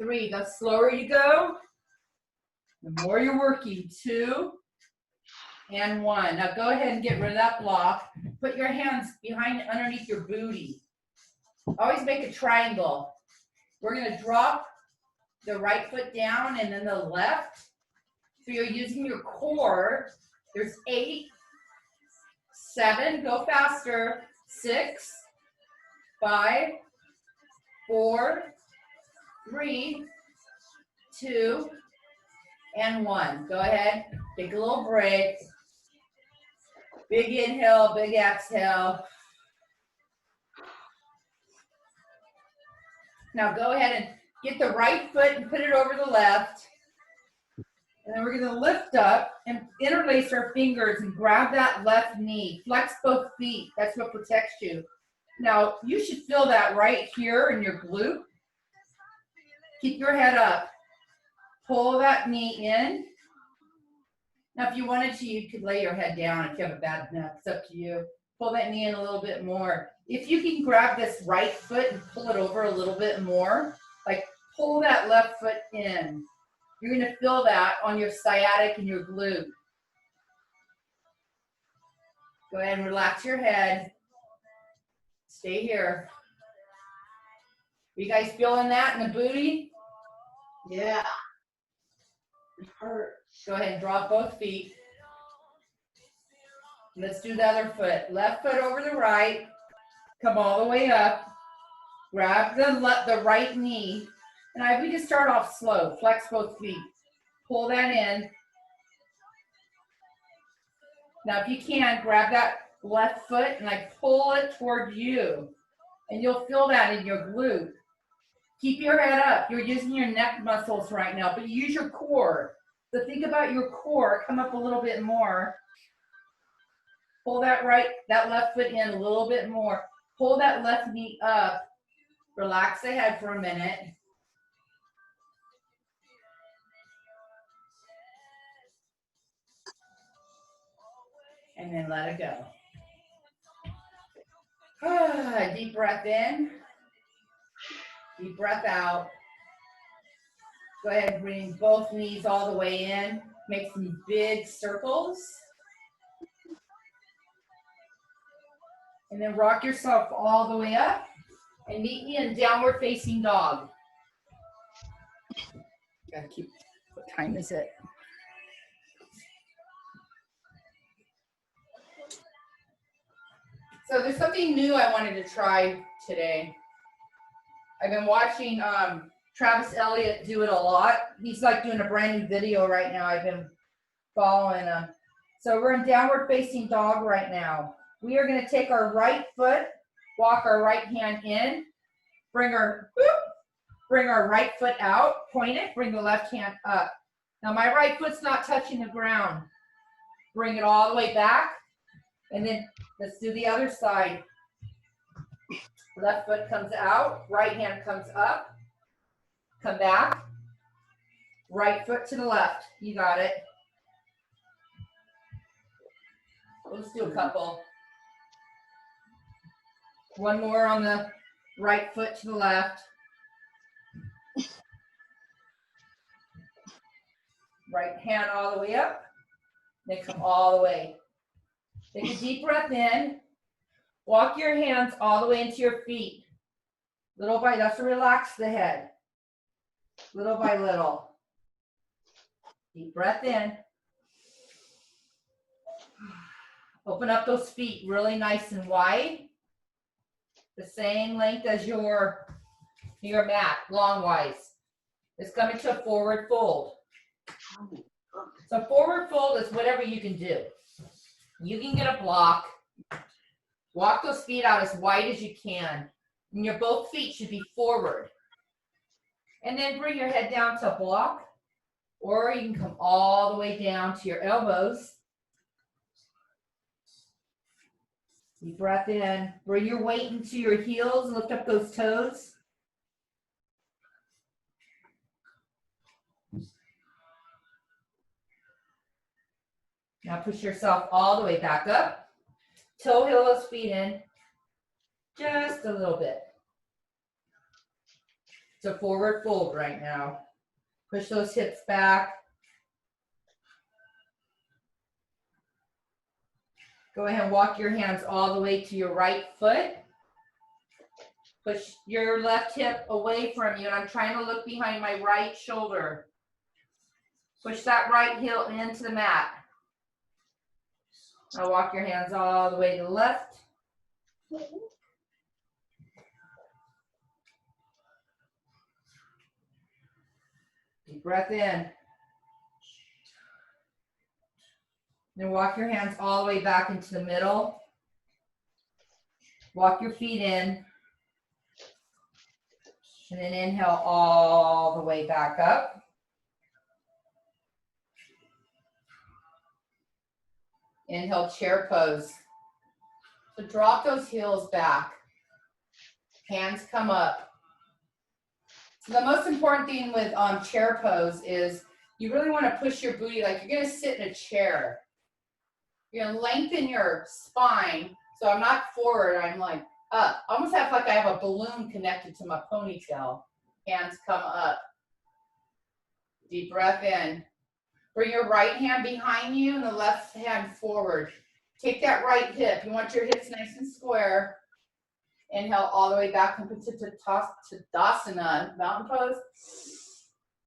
3. The slower you go, the more you're working. 2 and 1. Now go ahead and get rid of that block. Put your hands behind, underneath your booty. Always make a triangle. We're going to drop the right foot down and then the left. So you're using your core. There's 8, 7. Go faster. 6, 5, 4, 3, 2, and 1. Go ahead. Take a little break. Big inhale, big exhale. Now go ahead and get the right foot and put it over the left. And then we're going to lift up and interlace our fingers and grab that left knee. Flex both feet. That's what protects you. Now, you should feel that right here in your glute. Keep your head up. Pull that knee in. Now, if you wanted to, you could lay your head down if you have a bad neck. It's up to you. Pull that knee in a little bit more. If you can grab this right foot and pull it over a little bit more, like pull that left foot in. You're going to feel that on your sciatic and your glute. Go ahead and relax your head. Stay here. You guys feeling that in the booty? Yeah. It hurts. Go ahead and drop both feet. Let's do the other foot. Left foot over the right. Come all the way up. Grab the right knee. And we just start off slow. Flex both feet. Pull that in. Now, if you can, grab that left foot and pull it toward you. And you'll feel that in your glute. Keep your head up. You're using your neck muscles right now, but use your core. So think about your core. Come up a little bit more. Pull that left foot in a little bit more. Pull that left knee up. Relax the head for a minute. And then let it go. Deep breath in. Deep breath out. Go ahead and bring both knees all the way in. Make some big circles. And then rock yourself all the way up and meet me in downward facing dog. Gotta keep, what time is it? So there's something new I wanted to try today. I've been watching Travis Elliott do it a lot. He's like doing a brand new video right now. I've been following him. So we're in downward facing dog right now. We are going to take our right foot, walk our right hand in, bring our right foot out, point it, bring the left hand up. Now my right foot's not touching the ground. Bring it all the way back, and then let's do the other side. Left foot comes out, right hand comes up, come back, right foot to the left. You got it. Let's do a couple. One more on the right foot to the left. Right hand all the way up. Then come all the way. Take a deep breath in. Walk your hands all the way into your feet. Little by, that's to relax the head. Little by little. Deep breath in. Open up those feet really nice and wide. The same length as your mat, long-wise. It's coming to a forward fold. So forward fold is whatever you can do. You can get a block. Walk those feet out as wide as you can. And your both feet should be forward. And then bring your head down to a block. Or you can come all the way down to your elbows. Deep breath in. Bring your weight into your heels. Lift up those toes. Now push yourself all the way back up. Toe heel those feet in. Just a little bit. So forward fold right now. Push those hips back. Go ahead and walk your hands all the way to your right foot. Push your left hip away from you, and I'm trying to look behind my right shoulder. Push that right heel into the mat. Now walk your hands all the way to the left. Deep breath in. Then walk your hands all the way back into the middle. Walk your feet in. And then inhale all the way back up. Inhale, chair pose. So drop those heels back. Hands come up. So the most important thing with chair pose is you really want to push your booty like you're going to sit in a chair. You're going to lengthen your spine. So I'm not forward, I'm like up. I almost have like I have a balloon connected to my ponytail. Hands come up. Deep breath in. Bring your right hand behind you and the left hand forward. Take that right hip. You want your hips nice and square. Inhale all the way back up into Tadasana, mountain pose.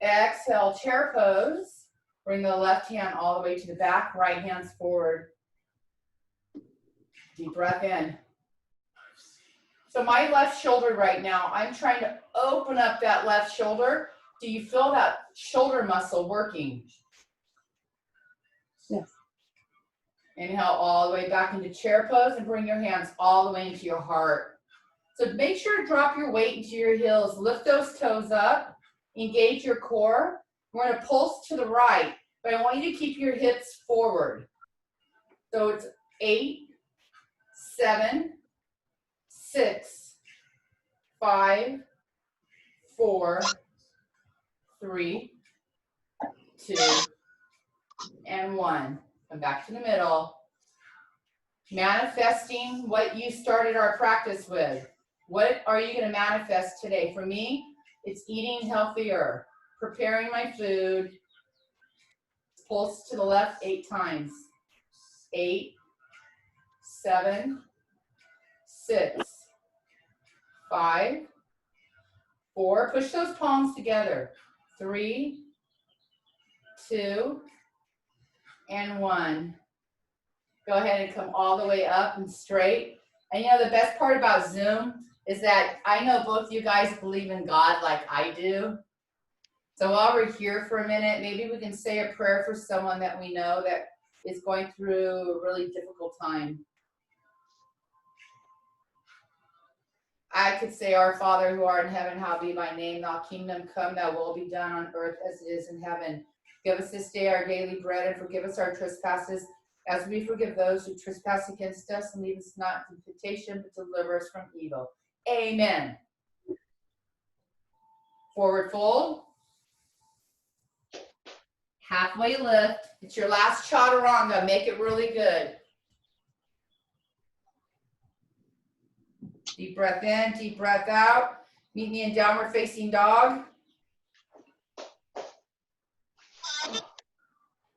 Exhale, chair pose. Bring the left hand all the way to the back, right hand's forward. Deep breath in. So my left shoulder right now, I'm trying to open up that left shoulder. Do you feel that shoulder muscle working? Yes. Inhale all the way back into chair pose and bring your hands all the way into your heart. So make sure to drop your weight into your heels. Lift those toes up. Engage your core. We're going to pulse to the right, but I want you to keep your hips forward. So it's 8, 7, 6, 5, 4, 3, 2, and 1. Come back to the middle. Manifesting what you started our practice with. What are you going to manifest today? For me, it's eating healthier, preparing my food. Pulse to the left 8 times. 8, 7, 6, 5, 4. Push those palms together. 3, 2, and 1. Go ahead and come all the way up and straight. And you know, the best part about Zoom is that I know both you guys believe in God like I do. So while we're here for a minute, maybe we can say a prayer for someone that we know that is going through a really difficult time. I could say, Our Father who art in heaven, hallowed be thy name, thy kingdom come, thy will be done on earth as it is in heaven. Give us this day our daily bread, and forgive us our trespasses, as we forgive those who trespass against us, and lead us not into temptation, but deliver us from evil. Amen. Forward fold. Halfway lift. It's your last chaturanga. Make it really good. Deep breath in, deep breath out. Meet me in downward facing dog.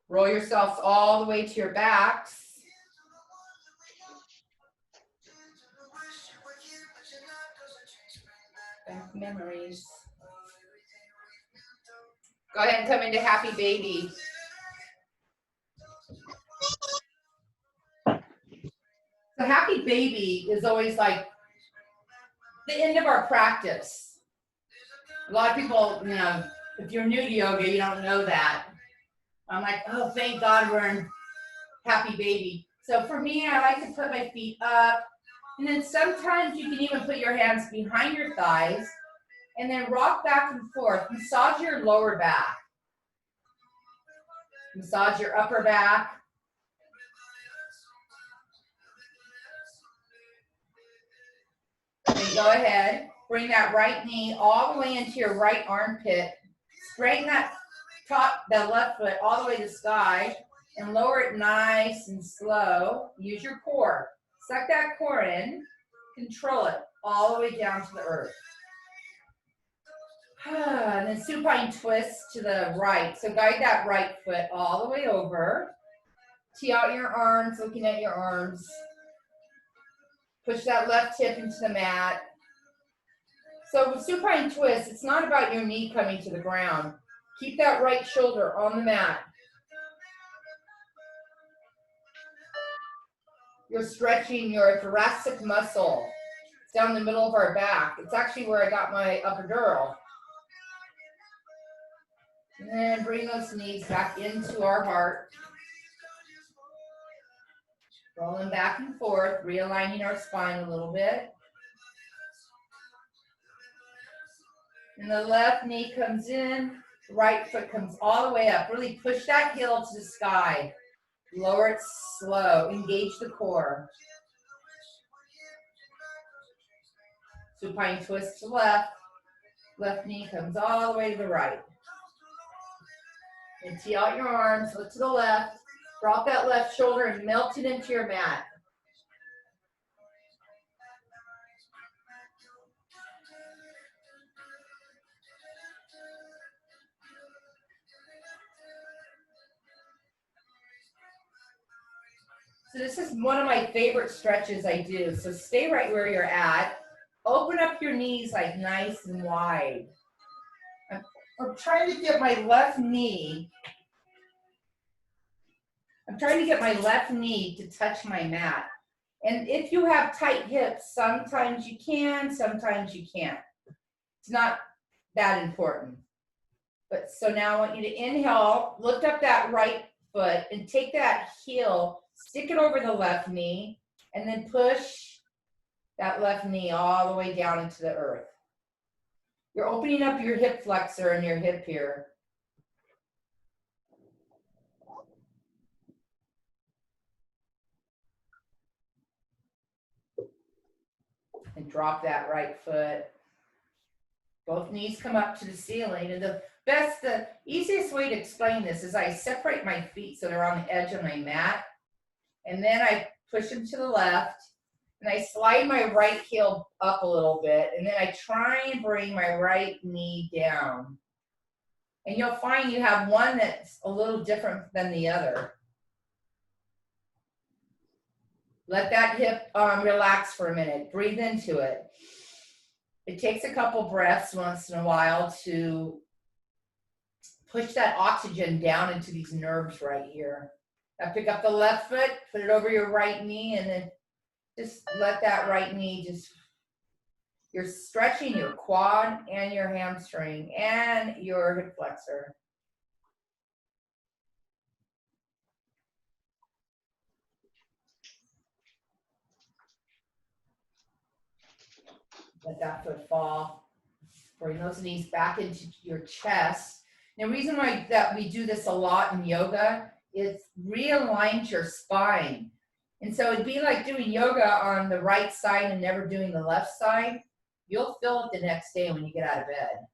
Roll yourselves all the way to your backs. Back memories. Go ahead and come into happy baby. So happy baby is always like the end of our practice. A lot of people, you know, if you're new to yoga, you don't know that. I'm like, oh, thank God we're in happy baby. So for me, I like to put my feet up. And then sometimes you can even put your hands behind your thighs and then rock back and forth. Massage your lower back. Massage your upper back. Then go ahead, bring that right knee all the way into your right armpit. Straighten that left foot all the way to the sky and lower it nice and slow. Use your core. Suck that core in, control it all the way down to the earth. And then supine twist to the right. So guide that right foot all the way over. Tee out your arms, looking at your arms. Push that left hip into the mat. So with supine twist, it's not about your knee coming to the ground. Keep that right shoulder on the mat. You're stretching your thoracic muscle. It's down the middle of our back. It's actually where I got my epidural. And then bring those knees back into our heart. Rolling back and forth, realigning our spine a little bit. And the left knee comes in, the right foot comes all the way up. Really push that heel to the sky. Lower it slow, engage the core. Supine twist to left. Left knee comes all the way to the right. And tee out your arms, look to the left. Drop that left shoulder and melt it into your mat. So this is one of my favorite stretches I do. So stay right where you're at. Open up your knees like nice and wide. I'm trying to get my left knee. I'm trying to get my left knee to touch my mat. And if you have tight hips, sometimes you can, sometimes you can't. It's not that important. But so now I want you to inhale, lift up that right foot and take that heel, stick it over the left knee, and then push that left knee all the way down into the earth. You're opening up your hip flexor and your hip here. And drop that right foot. Both knees come up to the ceiling. And the easiest way to explain this is I separate my feet so they're on the edge of my mat. And then I push them to the left. And I slide my right heel up a little bit. And then I try and bring my right knee down. And you'll find you have one that's a little different than the other. Let that hip relax for a minute. Breathe into it. It takes a couple breaths once in a while to push that oxygen down into these nerves right here. Now pick up the left foot, put it over your right knee, and then just let that right knee you're stretching your quad and your hamstring and your hip flexor. Let that foot fall. Bring those knees back into your chest. The reason why that we do this a lot in yoga, it realigns your spine. And so it'd be like doing yoga on the right side and never doing the left side. You'll feel it the next day when you get out of bed.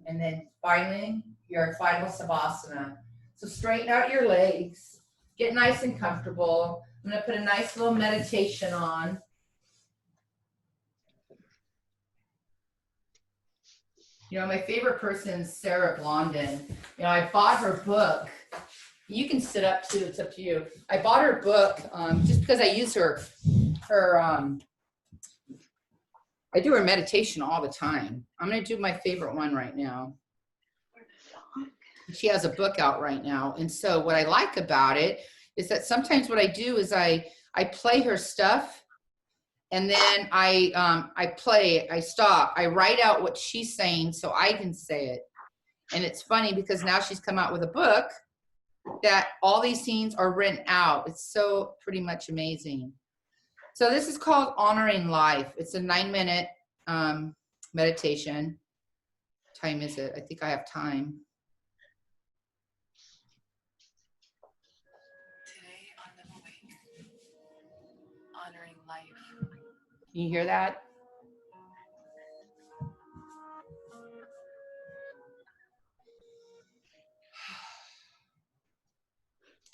And then finally, your final savasana. So straighten out your legs, get nice and comfortable. I'm gonna put a nice little meditation on. You know, my favorite person is Sarah Blondin. You know, I bought her book. You can sit up too, it's up to you. I bought her book just because I use her I do her meditation all the time. I'm gonna do my favorite one right now. She has a book out right now. And so what I like about it is that sometimes what I do is I play her stuff. And then I stop, I write out what she's saying so I can say it. And it's funny because now she's come out with a book that all these scenes are written out. It's so pretty much amazing. So this is called Honoring Life. It's a 9-minute meditation. What time is it? I think I have time. Today on Live Awake, honoring life. Can you hear that?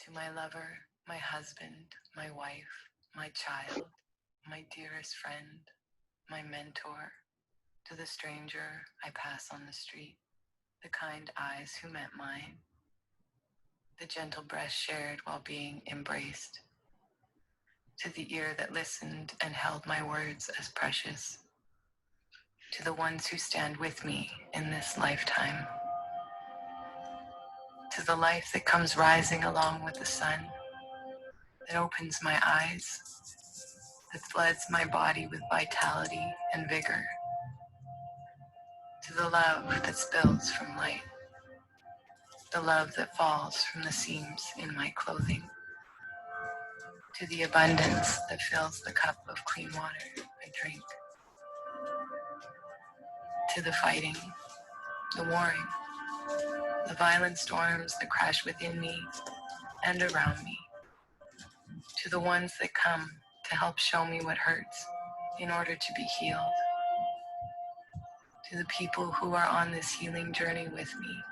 To my lover, my husband, my wife, my child, my dearest friend, my mentor, to the stranger I pass on the street, the kind eyes who met mine, the gentle breath shared while being embraced, to the ear that listened and held my words as precious, to the ones who stand with me in this lifetime, to the life that comes rising along with the sun, that opens my eyes, that floods my body with vitality and vigor, to the love that spills from light, the love that falls from the seams in my clothing, to the abundance that fills the cup of clean water I drink, to the fighting, the warring, the violent storms that crash within me and around me, to the ones that come to help show me what hurts in order to be healed, to the people who are on this healing journey with me,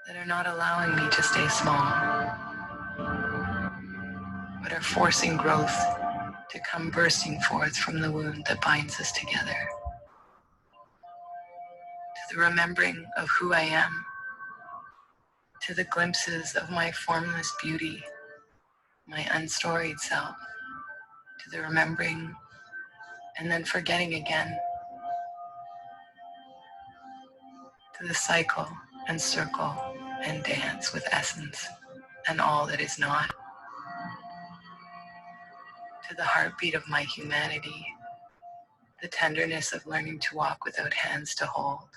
that are not allowing me to stay small, but are forcing growth to come bursting forth from the wound that binds us together, to the remembering of who I am, to the glimpses of my formless beauty, my unstoried self, to the remembering and then forgetting again, to the cycle and circle and dance with essence and all that is not, to the heartbeat of my humanity, the tenderness of learning to walk without hands to hold,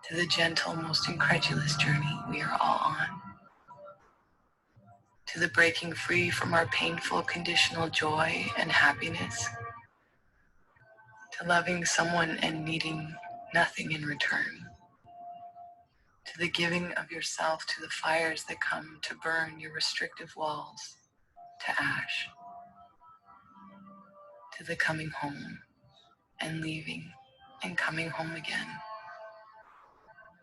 to the gentle, most incredulous journey we are all on, to the breaking free from our painful conditional joy and happiness, to loving someone and needing nothing in return, to the giving of yourself to the fires that come to burn your restrictive walls to ash, to the coming home and leaving and coming home again,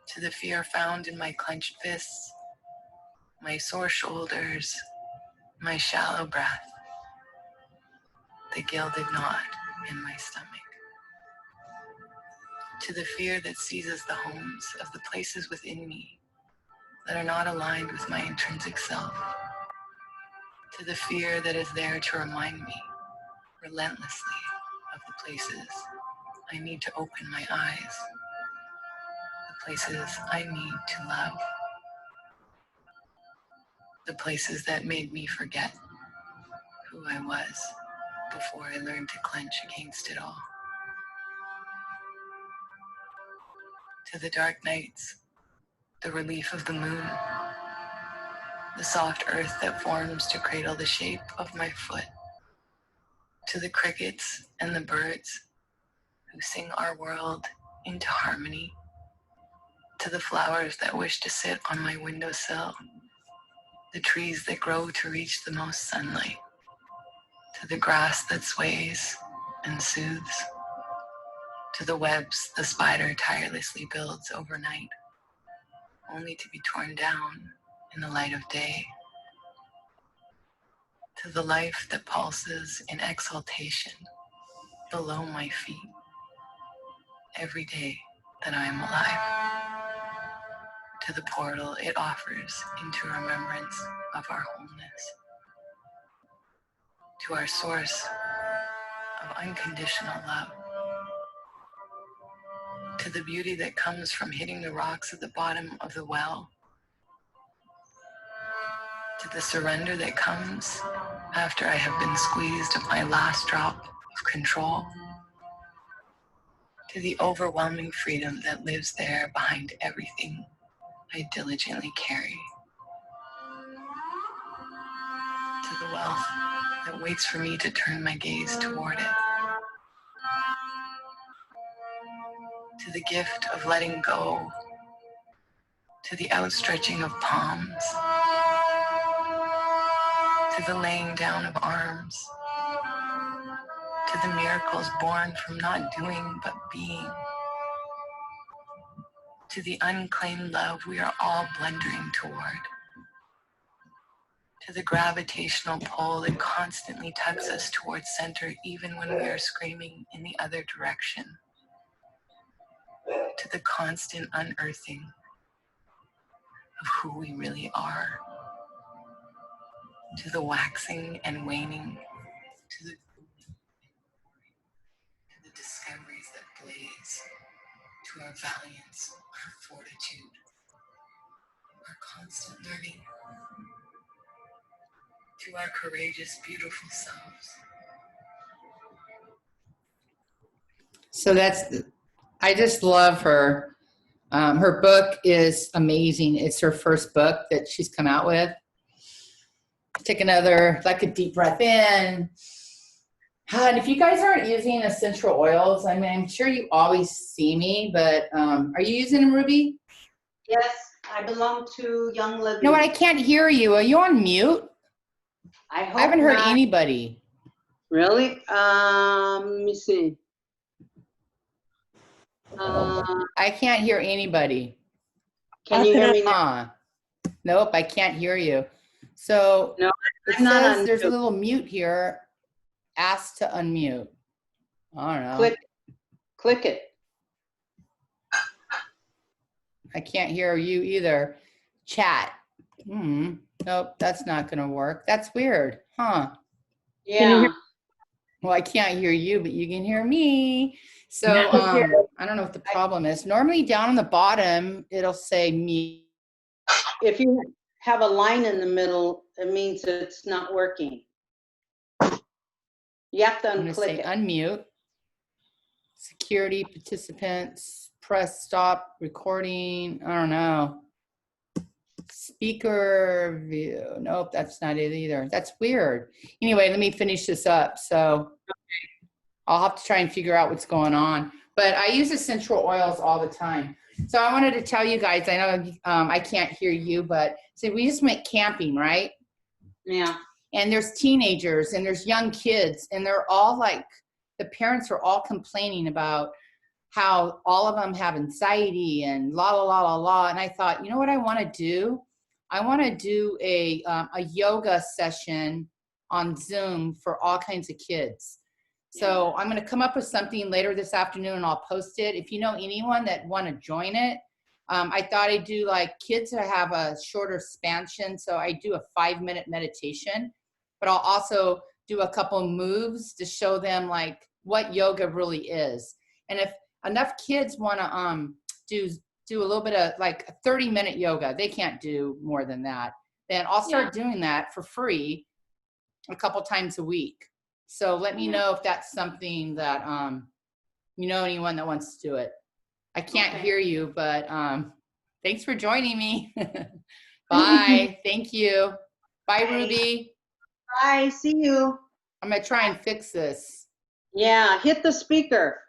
to the fear found in my clenched fists, my sore shoulders, my shallow breath, the gilded knot in my stomach, to the fear that seizes the homes of the places within me that are not aligned with my intrinsic self, to the fear that is there to remind me relentlessly of the places I need to open my eyes, the places I need to love, the places that made me forget who I was before I learned to clench against it all. To the dark nights, the relief of the moon, the soft earth that forms to cradle the shape of my foot, to the crickets and the birds who sing our world into harmony, to the flowers that wish to sit on my windowsill, the trees that grow to reach the most sunlight, to the grass that sways and soothes, to the webs the spider tirelessly builds overnight, only to be torn down in the light of day, to the life that pulses in exaltation below my feet every day that I am alive, to the portal it offers into remembrance of our wholeness, to our source of unconditional love, to the beauty that comes from hitting the rocks at the bottom of the well, to the surrender that comes after I have been squeezed of my last drop of control, to the overwhelming freedom that lives there behind everything I diligently carry, to the wealth that waits for me to turn my gaze toward it, to the gift of letting go, to the outstretching of palms, to the laying down of arms, to the miracles born from not doing but being, to the unclaimed love we are all blundering toward, to the gravitational pull that constantly tugs us towards center even when we are screaming in the other direction, to the constant unearthing of who we really are, to the waxing and waning, to the discoveries that blaze, to our valiance, our fortitude, our constant learning, to our courageous, beautiful selves. So I just love her. Her book is amazing. It's her first book that she's come out with. Take a deep breath in. And if you guys aren't using essential oils, I mean, I'm sure you always see me, but are you using them, Ruby? Yes, I belong to Young Living. No, I can't hear you. Are you on mute? I hope I haven't heard not. anybody. Really? Let me see. I can't hear anybody. Can you hear me now? Nope, I can't hear you. So No, it I'm not says on there's a mute. little mute here. Ask to unmute. I don't know. Click it. I can't hear you either. Chat. Nope, that's not going to work. That's weird. Huh? Yeah. Well, I can't hear you, but you can hear me. So I don't know what the problem is. Normally down on the bottom, it'll say mute. If you have a line in the middle, it means it's not working. You have to I'm going to say unclick it. unmute. Security participants, press stop recording. I don't know. Speaker view. Nope, that's not it either. That's weird. Anyway, let me finish this up. So I'll have to try and figure out what's going on. But I use essential oils all the time. So I wanted to tell you guys, I know I can't hear you, but so we just went camping, right? Yeah. And there's teenagers and there's young kids, and they're all like, the parents are all complaining about how all of them have anxiety and la la la la la. And I thought, you know what I want to do? I want to do a yoga session on Zoom for all kinds of kids. So I'm going to come up with something later this afternoon, and I'll post it. If you know anyone that want to join it, I thought I'd do like kids that have a shorter span. So I do a 5-minute meditation, but I'll also do a couple moves to show them like what yoga really is. And if enough kids want to do a little bit of like a 30-minute yoga, they can't do more than that, then I'll start doing that for free a couple times a week. So let me know if that's something that you know anyone that wants to do it. I can't hear you, but thanks for joining me. Bye. Thank you. Bye, Ruby. Bye. See you. I'm gonna try and fix this. Yeah, hit the speaker.